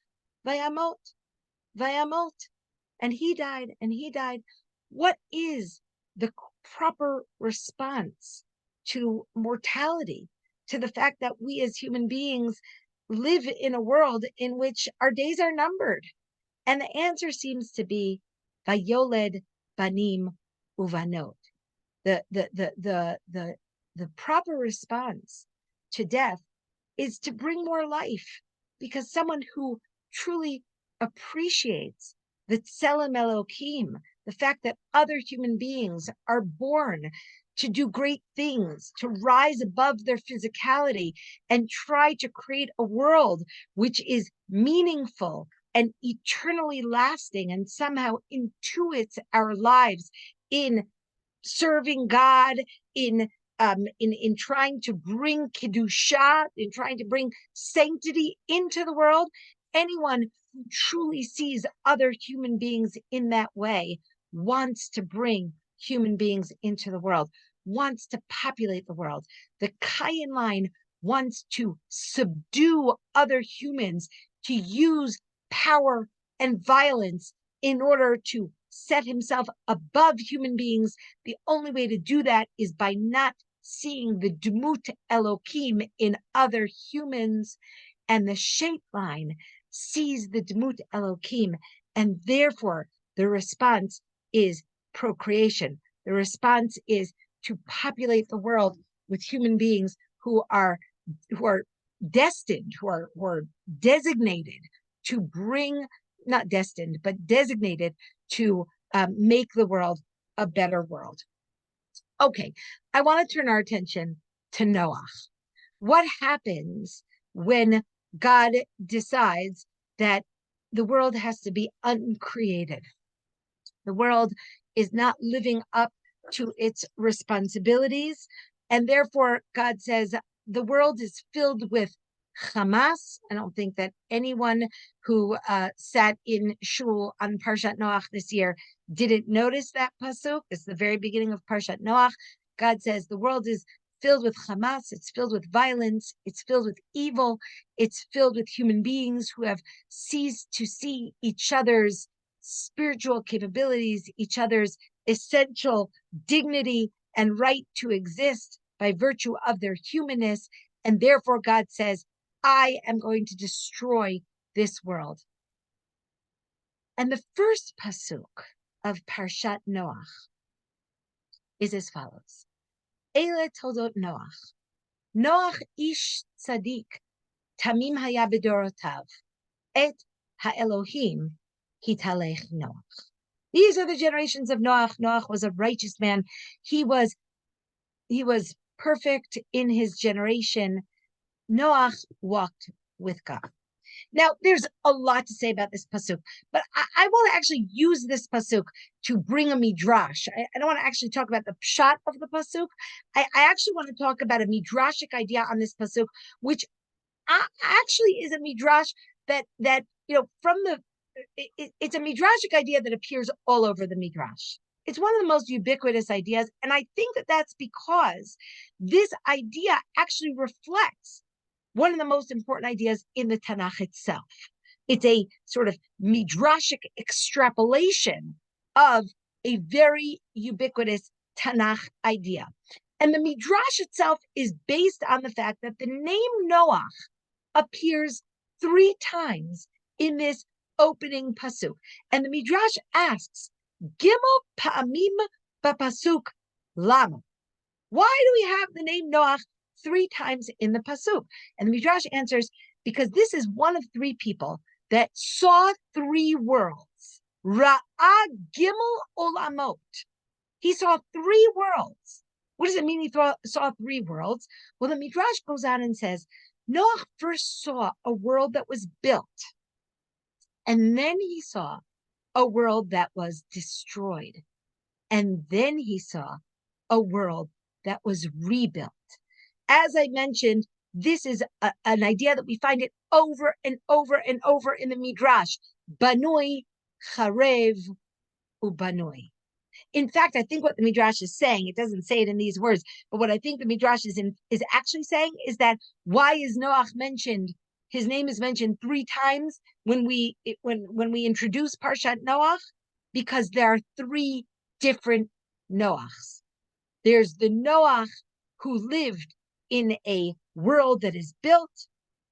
Vayamot, Vayamot, and he died, and he died. What is the proper response to mortality, to the fact that we as human beings live in a world in which our days are numbered? And the answer seems to be Vayoled Banim Uvanot. The proper response to death is to bring more life, because someone who truly appreciates the Tselem Elokim, the fact that other human beings are born to do great things, to rise above their physicality and try to create a world which is meaningful and eternally lasting, and somehow intuits our lives in serving God, in trying to bring kedusha, in trying to bring sanctity into the world. Anyone who truly sees other human beings in that way wants to bring human beings into the world, wants to populate the world. The Kayin line wants to subdue other humans, to use power and violence in order to set himself above human beings. The only way to do that is by not seeing the Dmut Elokim in other humans. And the shape line sees the Dmut Elokim, and therefore the response is procreation. The response is to populate the world with human beings who are destined, who are designated to bring, not destined, but designated to make the world a better world. Okay, I want to turn our attention to Noah. What happens when God decides that the world has to be uncreated? The world is not living up to its responsibilities, and therefore God says the world is filled with Hamas. I don't think that anyone who sat in Shul on Parshat Noach this year didn't notice that pasuk. It's the very beginning of Parshat Noach. God says the world is filled with Hamas, it's filled with violence, it's filled with evil, it's filled with human beings who have ceased to see each other's spiritual capabilities, each other's essential dignity and right to exist by virtue of their humanness. And therefore God says, I am going to destroy this world. And the first pasuk of Parshat Noach is as follows. Ele toldot Noach. Noach ish tzadik, tamim haya b'dorotav, et ha'elohim hitalech Noach. These are the generations of Noach. Noach was a righteous man. He was perfect in his generation. Noach walked with God. Now, there's a lot to say about this pasuk, but I want to actually use this pasuk to bring a midrash. I don't want to actually talk about the pshat of the pasuk. I actually want to talk about a midrashic idea on this pasuk, which actually is a midrash that from the it's a midrashic idea that appears all over the midrash. It's one of the most ubiquitous ideas, and I think that that's because this idea actually reflects one of the most important ideas in the Tanakh itself. It's a sort of midrashic extrapolation of a very ubiquitous Tanakh idea. And the midrash itself is based on the fact that the name Noach appears 3 times in this opening pasuk. And the midrash asks, Gimel pa'amim b'pasuk lama. Why do we have the name Noach 3 times in the pasuk? And the midrash answers, because this is one of 3 people that saw 3 worlds. Ra'ah gimel olamot. He saw 3 worlds. What does it mean he saw 3 worlds? Well, the midrash goes on and says, Noach first saw a world that was built, and then he saw a world that was destroyed, and then he saw a world that was rebuilt. As I mentioned, this is an idea that we find it over and over and over in the midrash. Banui, charev, ubanui. In fact, I think what the midrash is saying, it doesn't say it in these words, but what I think the midrash is actually saying is that why is Noach mentioned? His name is mentioned 3 times when we introduce Parshat Noach, because there are 3 different Noachs. There's the Noach who lived in a world that is built.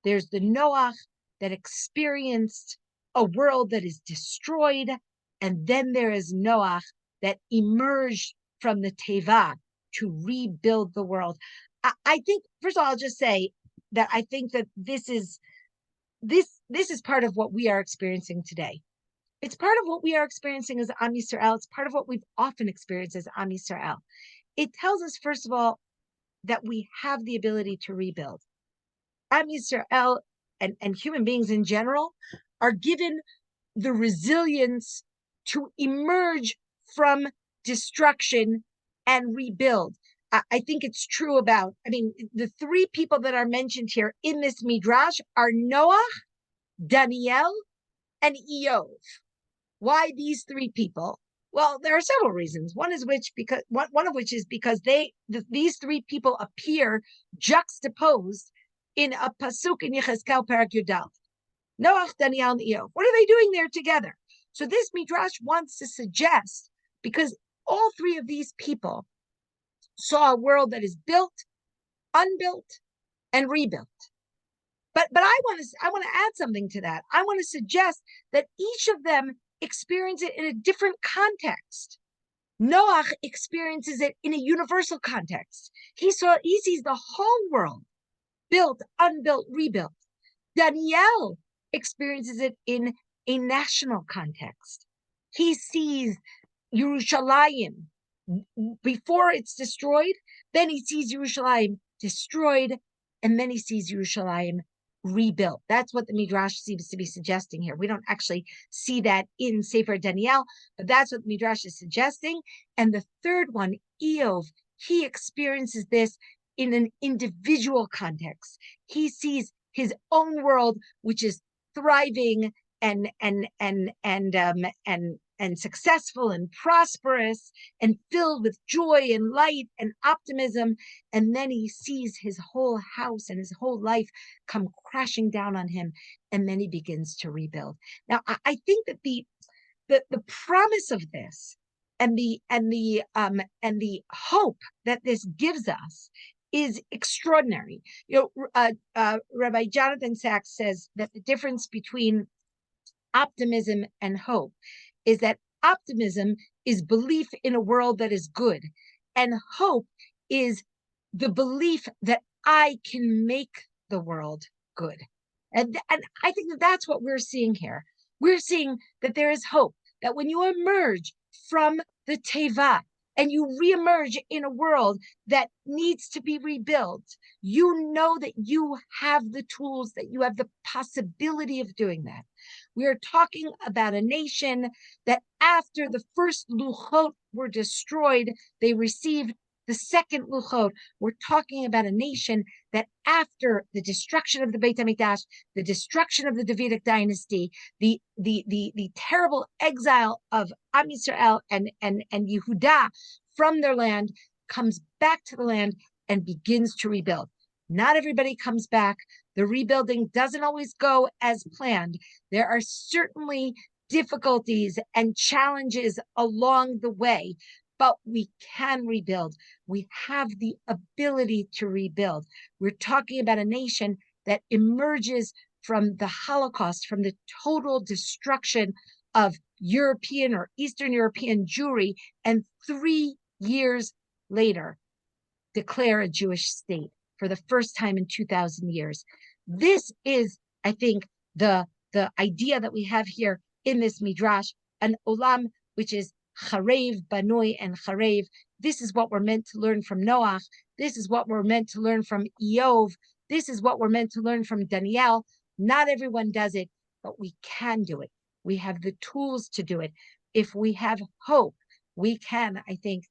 There's the Noach that experienced a world that is destroyed. And then there is Noach that emerged from the Teva to rebuild the world. I think, first of all, I'll just say that I think that this is part of what we are experiencing today. It's part of what we are experiencing as Am Yisrael. It's part of what we've often experienced as Am Yisrael. It tells us, first of all, that we have the ability to rebuild. Am Yisrael and human beings in general are given the resilience to emerge from destruction and rebuild. I think it's true about, the three people that are mentioned here in this Midrash are Noah, Daniel, and Eov. Why these three people? Well, there are several reasons. One of which is because these three people appear juxtaposed in a pasuk in Yechezkel Parak Yudal. Noach, Daniel, and Eov. What are they doing there together? So this Midrash wants to suggest, because all three of these people saw a world that is built, unbuilt, and rebuilt. But I want to add something to that. I want to suggest that each of them experience it in a different context. Noach experiences it in a universal context. He sees the whole world, built, unbuilt, rebuilt. Daniel experiences it in a national context. He sees Yerushalayim before it's destroyed, then he sees Yerushalayim destroyed, and then he sees Yerushalayim rebuilt. That's what the Midrash seems to be suggesting here. We don't actually see that in Sefer Daniel, but that's what the Midrash is suggesting. And the third one, Eov, he experiences this in an individual context. He sees his own world, which is thriving and successful and prosperous and filled with joy and light and optimism. And then he sees his whole house and his whole life come crashing down on him. And then he begins to rebuild. Now, I think that the promise of this and the hope that this gives us is extraordinary. Rabbi Jonathan Sachs says that the difference between optimism and hope is that optimism is belief in a world that is good, and hope is the belief that I can make the world good. And I think that that's what we're seeing here. We're seeing that there is hope, that when you emerge from the Teva and you reemerge in a world that needs to be rebuilt, you know that you have the tools, that you have the possibility of doing that. We are talking about a nation that after the first luchot were destroyed, they received the second luchot. We're talking about a nation that after the destruction of the Beit HaMikdash, the destruction of the Davidic dynasty, the terrible exile of Am Yisrael and Yehuda from their land, comes back to the land and begins to rebuild. Not everybody comes back. The rebuilding doesn't always go as planned. There are certainly difficulties and challenges along the way, but we can rebuild. We have the ability to rebuild. We're talking about a nation that emerges from the Holocaust, from the total destruction of European or Eastern European Jewry, and 3 years later declare a Jewish state for the first time in 2,000 years. This is, I think, the idea that we have here in this Midrash, an olam which is charev, banoi, and charev. This is what we're meant to learn from Noach. This is what we're meant to learn from Eov. This is what we're meant to learn from Daniel. Not everyone does it, but we can do it. We have the tools to do it. If we have hope, we can, I think,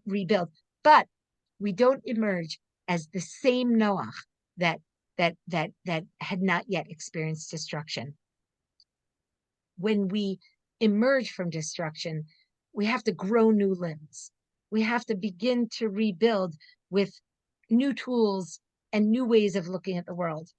rebuild. But we don't emerge as the same Noach that had not yet experienced destruction. When we emerge from destruction, we have to grow new limbs. We have to begin to rebuild with new tools and new ways of looking at the world.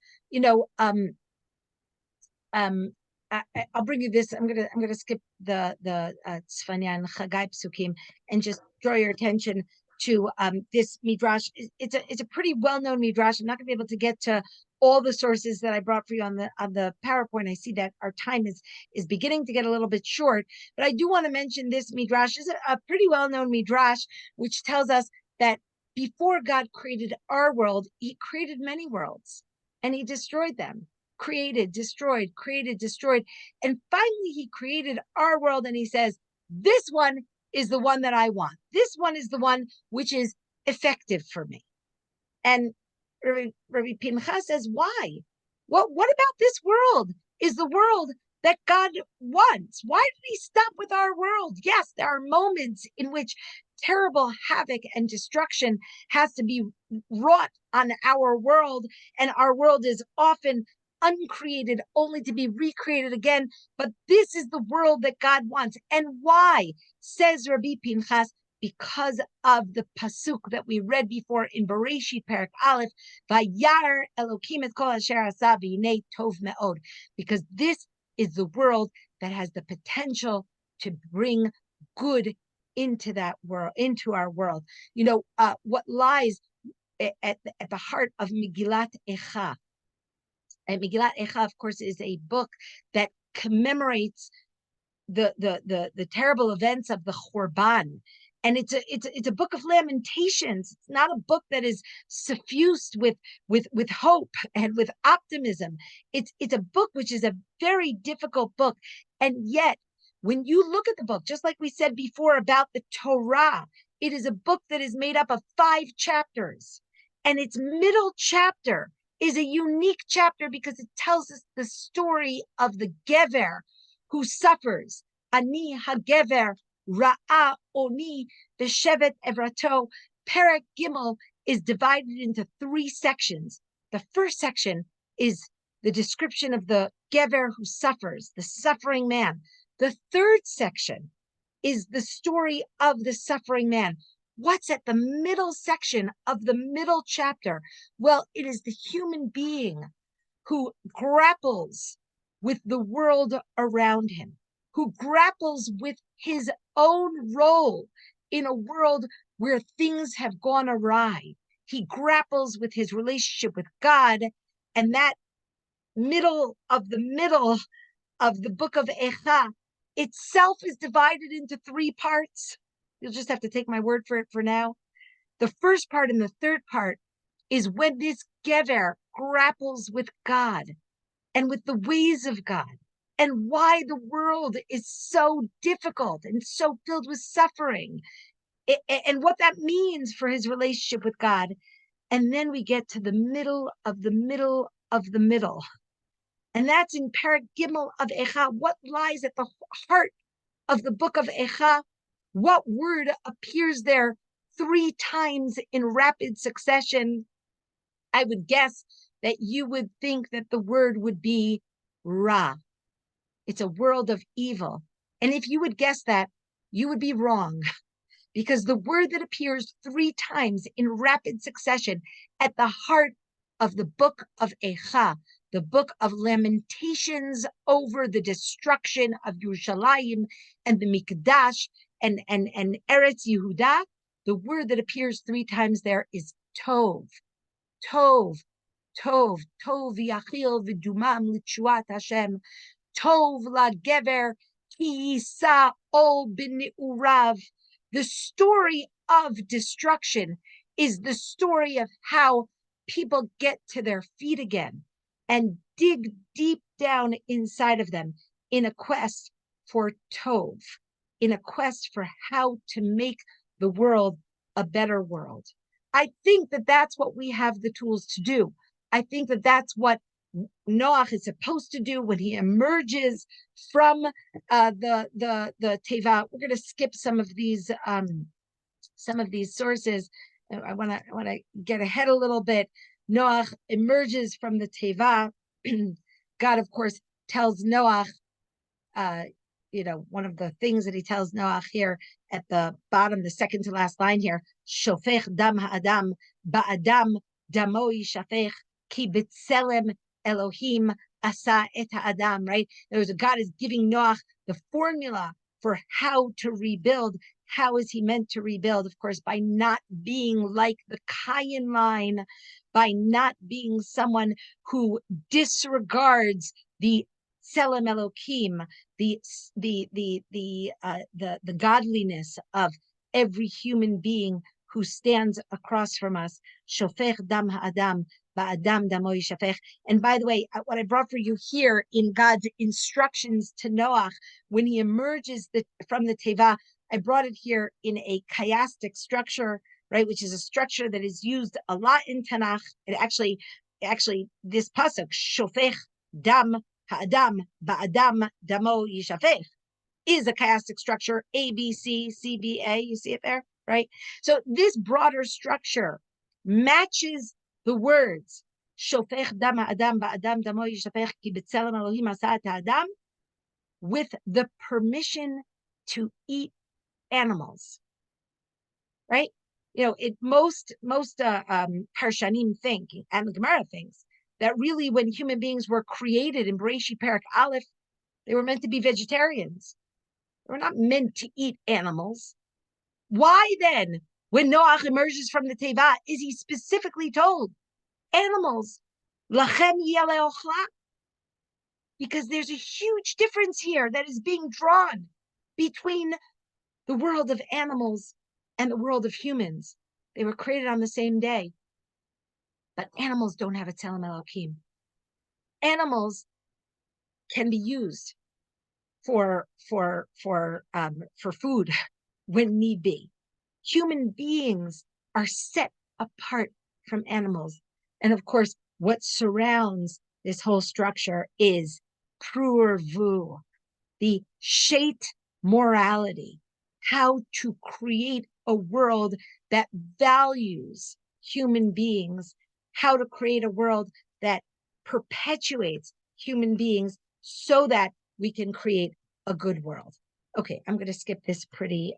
I'll bring you this. I'm gonna skip the Tzfanya and Chagai Psukim and just draw your attention to this midrash. It's a pretty well-known midrash. I'm not gonna be able to get to all the sources that I brought for you on the PowerPoint. I see that our time is beginning to get a little bit short, but I do want to mention this midrash. Is a pretty well-known midrash which tells us that before God created our world, He created many worlds and He destroyed them. Created, destroyed, and finally He created our world, and He says, this one is the one that I want. This one is the one which is effective for me. And Rabbi Pinchas says, why? What about this world is the world that God wants? Why did He stop with our world? Yes, there are moments in which terrible havoc and destruction has to be wrought on our world, and our world is often uncreated only to be recreated again. But this is the world that God wants. And why? Says Rabbi Pinchas, because of the pasuk that we read before in Bereshit Perek Aleph, Vayar Elokim et kol asher asa v'hinei tov me'od, because this is the world that has the potential to bring good into that world, into our world. What lies at the heart of Megillat Echa. And Megillat Echa, of course, is a book that commemorates the terrible events of the Churban. And it's a book of lamentations. It's not a book that is suffused with hope and with optimism. It's a book which is a very difficult book. And yet, when you look at the book, just like we said before about the Torah, it is a book that is made up of 5 chapters. And its middle chapter is a unique chapter because it tells us the story of the Gever who suffers. Ani hagever ra'a oni v'shevet evrato. Perek Gimel is divided into 3 sections. The first section is the description of the Gever who suffers, the suffering man. The third section is the story of the suffering man. What's at the middle section of the middle chapter? Well, it is the human being who grapples with the world around him, who grapples with his own role in a world where things have gone awry. He grapples with his relationship with God, and that middle of the book of Echa itself is divided into 3 parts. You'll just have to take my word for it for now. The first part and the third part is when this Gever grapples with God and with the ways of God and why the world is so difficult and so filled with suffering and what that means for his relationship with God. And then we get to the middle of the middle of the middle. And that's in Perek Gimel of Echa. What lies at the heart of the book of Echa? What word appears there 3 times in rapid succession? I would guess that you would think that the word would be Ra. It's a world of evil. And if you would guess that, you would be wrong. Because the word that appears 3 times in rapid succession at the heart of the book of Echa, the book of lamentations over the destruction of Yerushalayim and the Mikdash and Eretz Yehuda, the word that appears 3 times there is Tov. Tov, Tov, Tov Yachil v'dumam l'tshuat Hashem. Tov la gever ki yisa ol b'ne'urav. The story of destruction is the story of how people get to their feet again and dig deep down inside of them in a quest for Tov, in a quest for how to make the world a better world. I think that that's what we have the tools to do. I think that that's what Noach is supposed to do when he emerges from the teva. We're going to skip some of these sources. I want to get ahead a little bit. Noach emerges from the teva. God, of course, tells Noach, one of the things that he tells Noach here at the bottom, the second to last line here, Shofech dam ha'adam ba'adam damo yishafech ki b'tselem Elohim asa et ha'adam, right? God is giving Noach the formula for how to rebuild. How is he meant to rebuild? Of course, by not being like the Cain line, by not being someone who disregards the Tselem Elokim, the godliness of every human being who stands across from us. Shofech dam ha'adam, ba'adam damo yishafech. And by the way, what I brought for you here in God's instructions to Noach, when he emerges from the Teva, I brought it here in a chiastic structure, right, which is a structure that is used a lot in Tanakh. It actually, this pasuk, shofech dam ha'adam, ba'adam damo yishafech, is a chiastic structure, A, B, C, C, B, A. You see it there, right? So this broader structure matches the words shofech dam ha'adam, ba'adam damo yishafech, ki b'tzelem Elohim asa et ha'adam, with the permission to eat animals, right? Most Parshanim think, and the Gemara thinks, that really when human beings were created in Bereshit Perek Aleph, they were meant to be vegetarians. They were not meant to eat animals. Why then, when Noach emerges from the Teva, is he specifically told, animals, lachem yeh le'ochla? Because there's a huge difference here that is being drawn between the world of animals and the world of humans. They were created on the same day, but animals don't have a Tselem Elokim. Animals can be used for food when need be. Human beings are set apart from animals, and of course, what surrounds this whole structure is pru'ervu, the sheit morality, how to create a world that values human beings, how to create a world that perpetuates human beings so that we can create a good world. Okay, I'm going to skip this pretty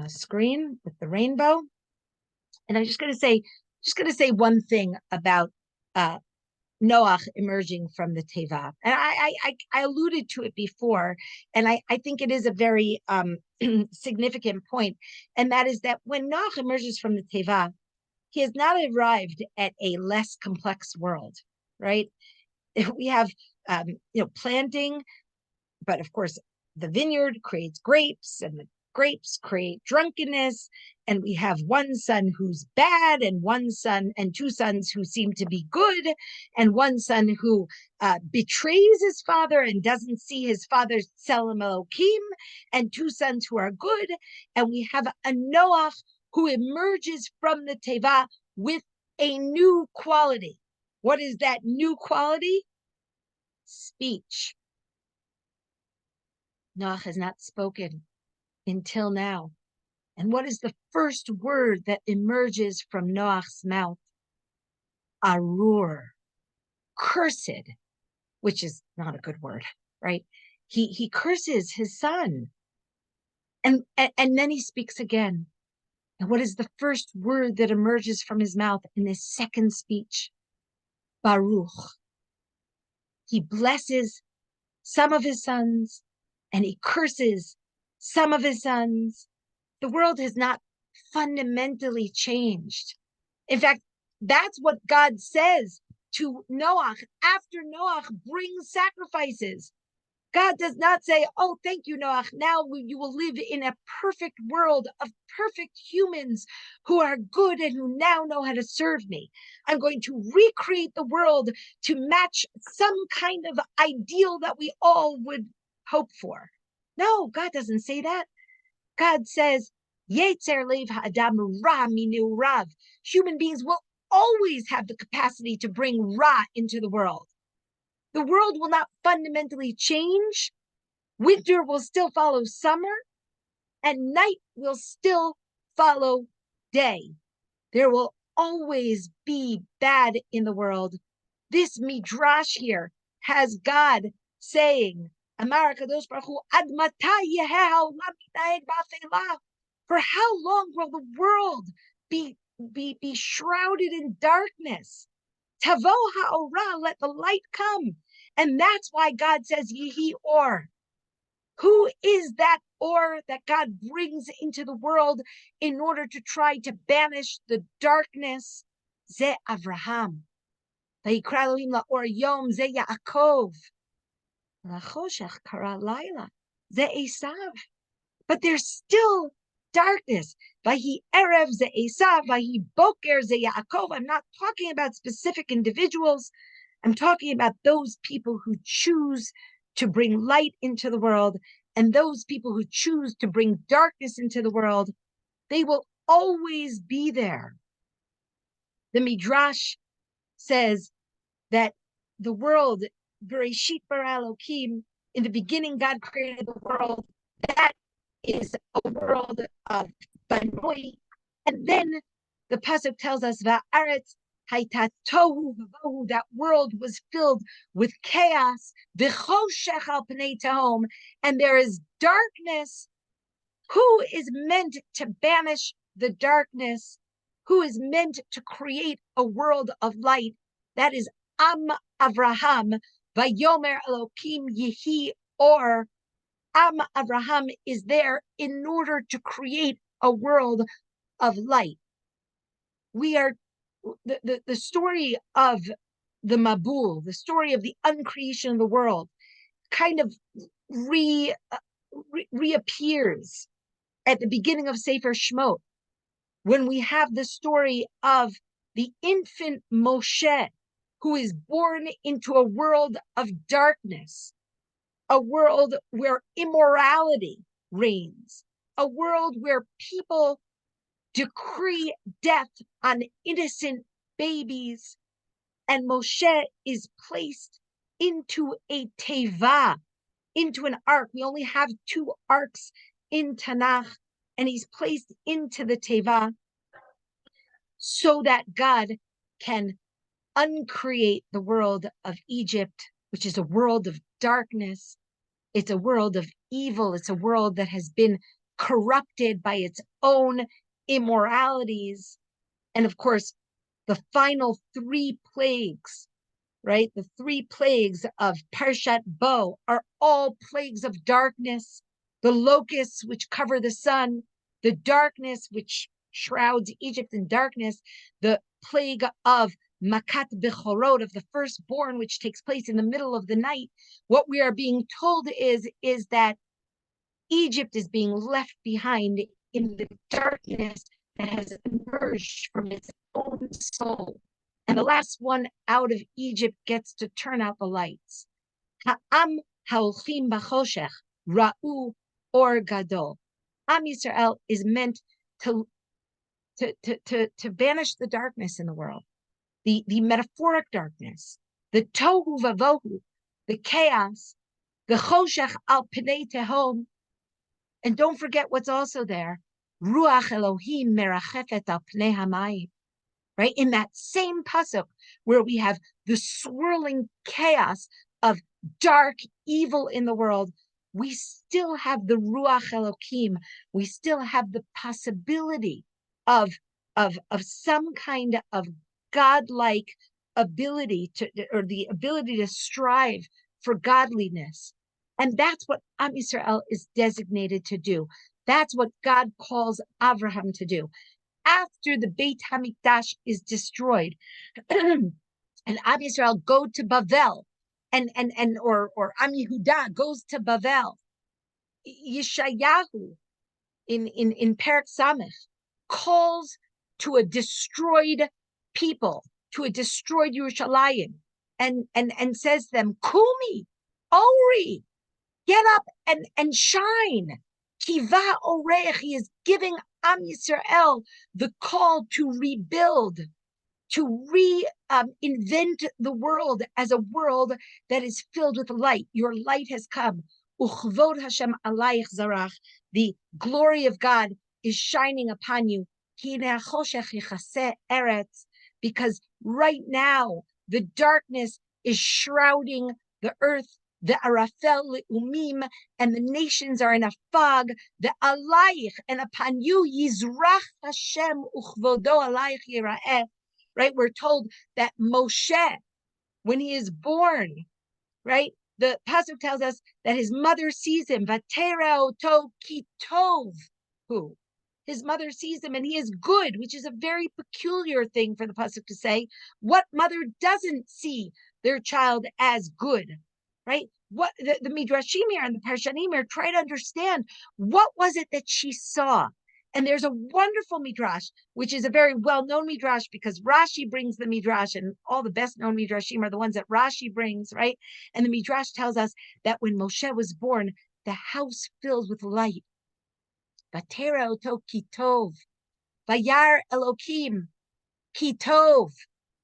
screen with the rainbow. And I'm just going to say one thing about Noach emerging from the Teva. And I alluded to it before, and I think it is a very significant point, and that is that when Noach emerges from the Teva, he has not arrived at a less complex world, right? We have, planting, but of course, the vineyard creates grapes, and the grapes create drunkenness, and we have one son who's bad, and two sons who seem to be good, and one son who betrays his father and doesn't see his father's Tselem Elokim, and two sons who are good, and we have a Noach who emerges from the Teva with a new quality. What is that new quality? Speech. Noach has not spoken until now. And what is the first word that emerges from Noach's mouth? Arur, cursed, which is not a good word, right? He curses his son. And then he speaks again. And what is the first word that emerges from his mouth in this second speech? Baruch. He blesses some of his sons and he curses some of his sons. The world has not fundamentally changed. In fact, that's what God says to Noach after Noach brings sacrifices. God does not say, oh, thank you, Noach. Now you will live in a perfect world of perfect humans who are good and who now know how to serve me. I'm going to recreate the world to match some kind of ideal that we all would hope for. No, God doesn't say that. God says, Yetzer lev ha'adam ra minu rav. Human beings will always have the capacity to bring ra into the world. The world will not fundamentally change. Winter will still follow summer, and night will still follow day. There will always be bad in the world. This midrash here has God saying, Amar HaKadosh Baruch Hu, Ad matai yeheh ha'olam mitnaheg ba'afela? For how long will the world be shrouded in darkness? Tavo ha'ora, let the light come. And that's why God says, Yehi or. Who is that or that God brings into the world in order to try to banish the darkness? Ze Avraham. Vayikra Elohim la'or yom, ze Yaakov. Lachoshech kara laila, ze Esav. But there's still darkness. Vahi erev ze Esav, vahi boker ze Yaakov. I'm not talking about specific individuals. I'm talking about those people who choose to bring light into the world, and those people who choose to bring darkness into the world. They will always be there. The Midrash says that the world, Bereshit bara Elokim, in the beginning God created the world. That is a world of banoi. And then the pasuk tells us, Va'aretz hayta tohu v'vohu, that world was filled with chaos, v'choshech al pnei tehom, and there is darkness. Who is meant to banish the darkness? Who is meant to create a world of light? That is Am Avraham, Vayomer Elokim Yehi or. Am Avraham is there in order to create a world of light. We are the story of the Mabul, the story of the uncreation of the world, kind of reappears at the beginning of Sefer Shemot, when we have the story of the infant Moshe, who is born into a world of darkness, a world where immorality reigns, a world where people decree death on innocent babies, and Moshe is placed into a teva, into an ark. We only have 2 arks in Tanakh, and he's placed into the teva so that God can uncreate the world of Egypt, which is a world of darkness. It's a world of evil. It's a world that has been corrupted by its own immoralities. And of course, the final 3 plagues, right? The 3 plagues of Parshat Bo are all plagues of darkness. The locusts which cover the sun, the darkness which shrouds Egypt in darkness, the plague of Makat Bechorot, of the firstborn, which takes place in the middle of the night. What we are being told is that Egypt is being left behind in the darkness that has emerged from its own soul. And the last one out of Egypt gets to turn out the lights. Ha'am ha'olchim b'choshech ra'u or gadol. Am Yisrael is meant to banish the darkness in the world, the metaphoric darkness, the tohu vavohu, the chaos, the choshech al pnei tehom. And don't forget what's also there, ruach Elohim merachefet al pnei hamayim. Right? In that same pasuk where we have the swirling chaos of dark evil in the world, we still have the Ruach Elohim. We still have the possibility of some kind of godlike ability or the ability to strive for godliness. And that's what Am Yisrael is designated to do. That's what God calls Avraham to do. After the Beit HaMikdash is destroyed, and Am Yisrael go to Bavel, or Am Yehuda goes to Bavel, Yeshayahu in Perek Samech calls to a destroyed people, to a destroyed Yerushalayim, and says to them, Kumi, Ori, get up and shine. Kiva Orech, he is giving Am Yisrael the call to rebuild, to reinvent the world as a world that is filled with light. Your light has come. Uchvod Hashem alayich zarach. The glory of God is shining upon you. Because right now the darkness is shrouding the earth. The Arafel Umim, and the nations are in a fog. The Alayich, and upon you, Yizrach Hashem Uchvodo Alayich Yira'eh. right? We're told that Moshe, when he is born, right? The pasuk tells us that his mother sees him, Vatera to kitov, who his mother sees him and he is good, which is a very peculiar thing for the pasuk to say. What mother doesn't see their child as good, right? What the Midrashim here and the Parshanim here try to understand, what was it that she saw? And there's a wonderful midrash, which is a very well-known midrash because Rashi brings the midrash, and all the best-known midrashim are the ones that Rashi brings, right? And the midrash tells us that when Moshe was born, the house filled with light. Vatera oto kitov, vayar Elokim kitov.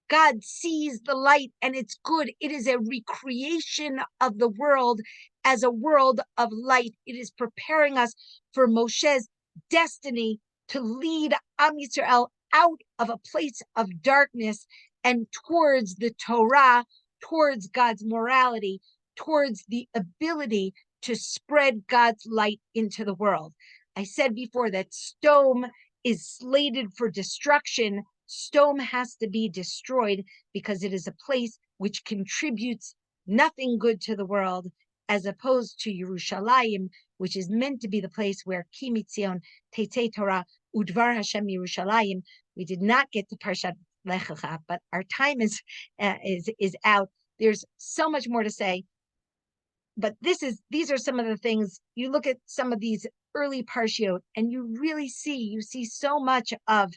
God sees the light and it's good. It is a recreation of the world as a world of light. It is preparing us for Moshe's destiny to lead Am Yisrael out of a place of darkness and towards the Torah, towards God's morality, towards the ability to spread God's light into the world. I said before that Stone is slated for destruction. Stone has to be destroyed because it is a place which contributes nothing good to the world, as opposed to Yerushalayim, which is meant to be the place where Ki Mitzion Tetzei Torah Udvar Hashem Yerushalayim. We did not get to Parshat Lech Lecha, but our time is out. There's so much more to say, but these are some of the things. You look at some of these early parshiot, and you really see so much of,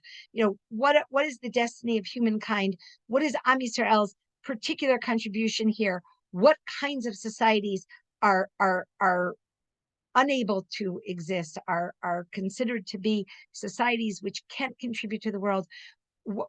what is the destiny of humankind? What is Am Yisrael's particular contribution here? What kinds of societies are unable to exist, are considered to be societies which can't contribute to the world?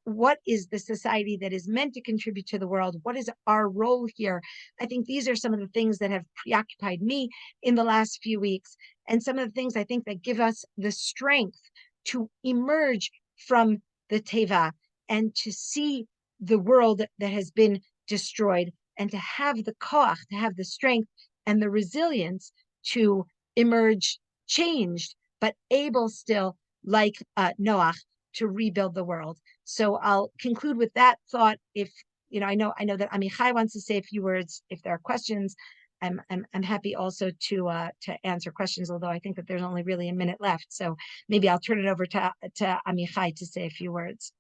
What is the society that is meant to contribute to the world? What is our role here? I think these are some of the things that have preoccupied me in the last few weeks, and some of the things I think that give us the strength to emerge from the Teva and to see the world that has been destroyed, and to have the koach, to have the strength and the resilience to emerge changed, but able still, like Noach, to rebuild the world. So I'll conclude with that thought. If I know that Amichai wants to say a few words. If there are questions, I'm happy also to answer questions. Although I think that there's only really a minute left, so maybe I'll turn it over to Amichai to say a few words.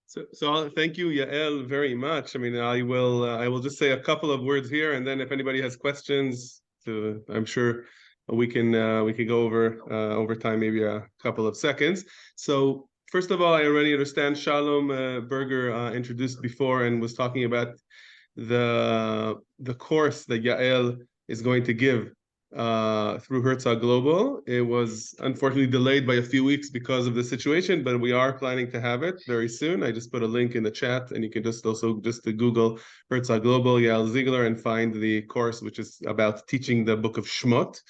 So thank you, Yael, very much. I mean, I will just say a couple of words here, and then if anybody has questions, I'm sure we can go over time, maybe a couple of seconds. So first of all, I already understand Shalom Berger introduced before and was talking about the course that Yael is going to give through Herzog Global. It was unfortunately delayed by a few weeks because of the situation, but we are planning to have it very soon. I just put a link in the chat, and you can just to Google Herzog Global, Yael Ziegler, and find the course, which is about teaching the book of Shmot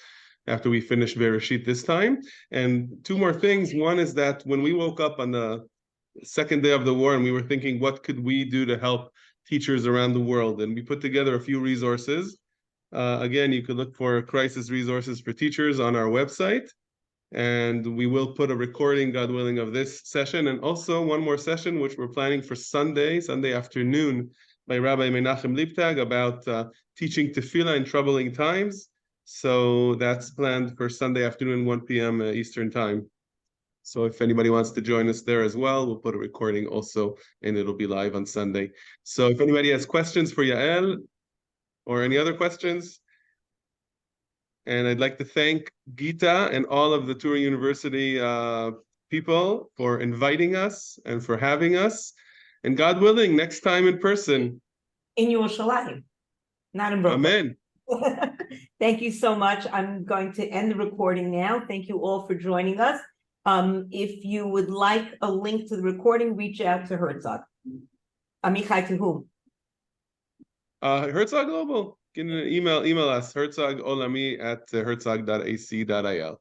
after we finish Bereshit this time. And two more things. One is that when we woke up on the second day of the war and we were thinking, what could we do to help teachers around the world? And we put together a few resources. Again, you could look for crisis resources for teachers on our website. And we will put a recording, God willing, of this session. And also one more session, which we're planning for Sunday afternoon, by Rabbi Menachem Liptag about teaching tefillah in troubling times. So that's planned for Sunday afternoon, 1 p.m. Eastern time. So if anybody wants to join us there as well, we'll put a recording also, and it'll be live on Sunday. So if anybody has questions for Yael or any other questions, and I'd like to thank Gita and all of the Touro University people for inviting us and for having us. And God willing, next time in person. In Yerushalayim, not in Brooklyn. Amen. Thank you so much. I'm going to end the recording now. Thank you all for joining us. If you would like a link to the recording, reach out to Herzog. Amichai, to whom? Herzog Global. Email us, herzogolami@herzog.ac.il.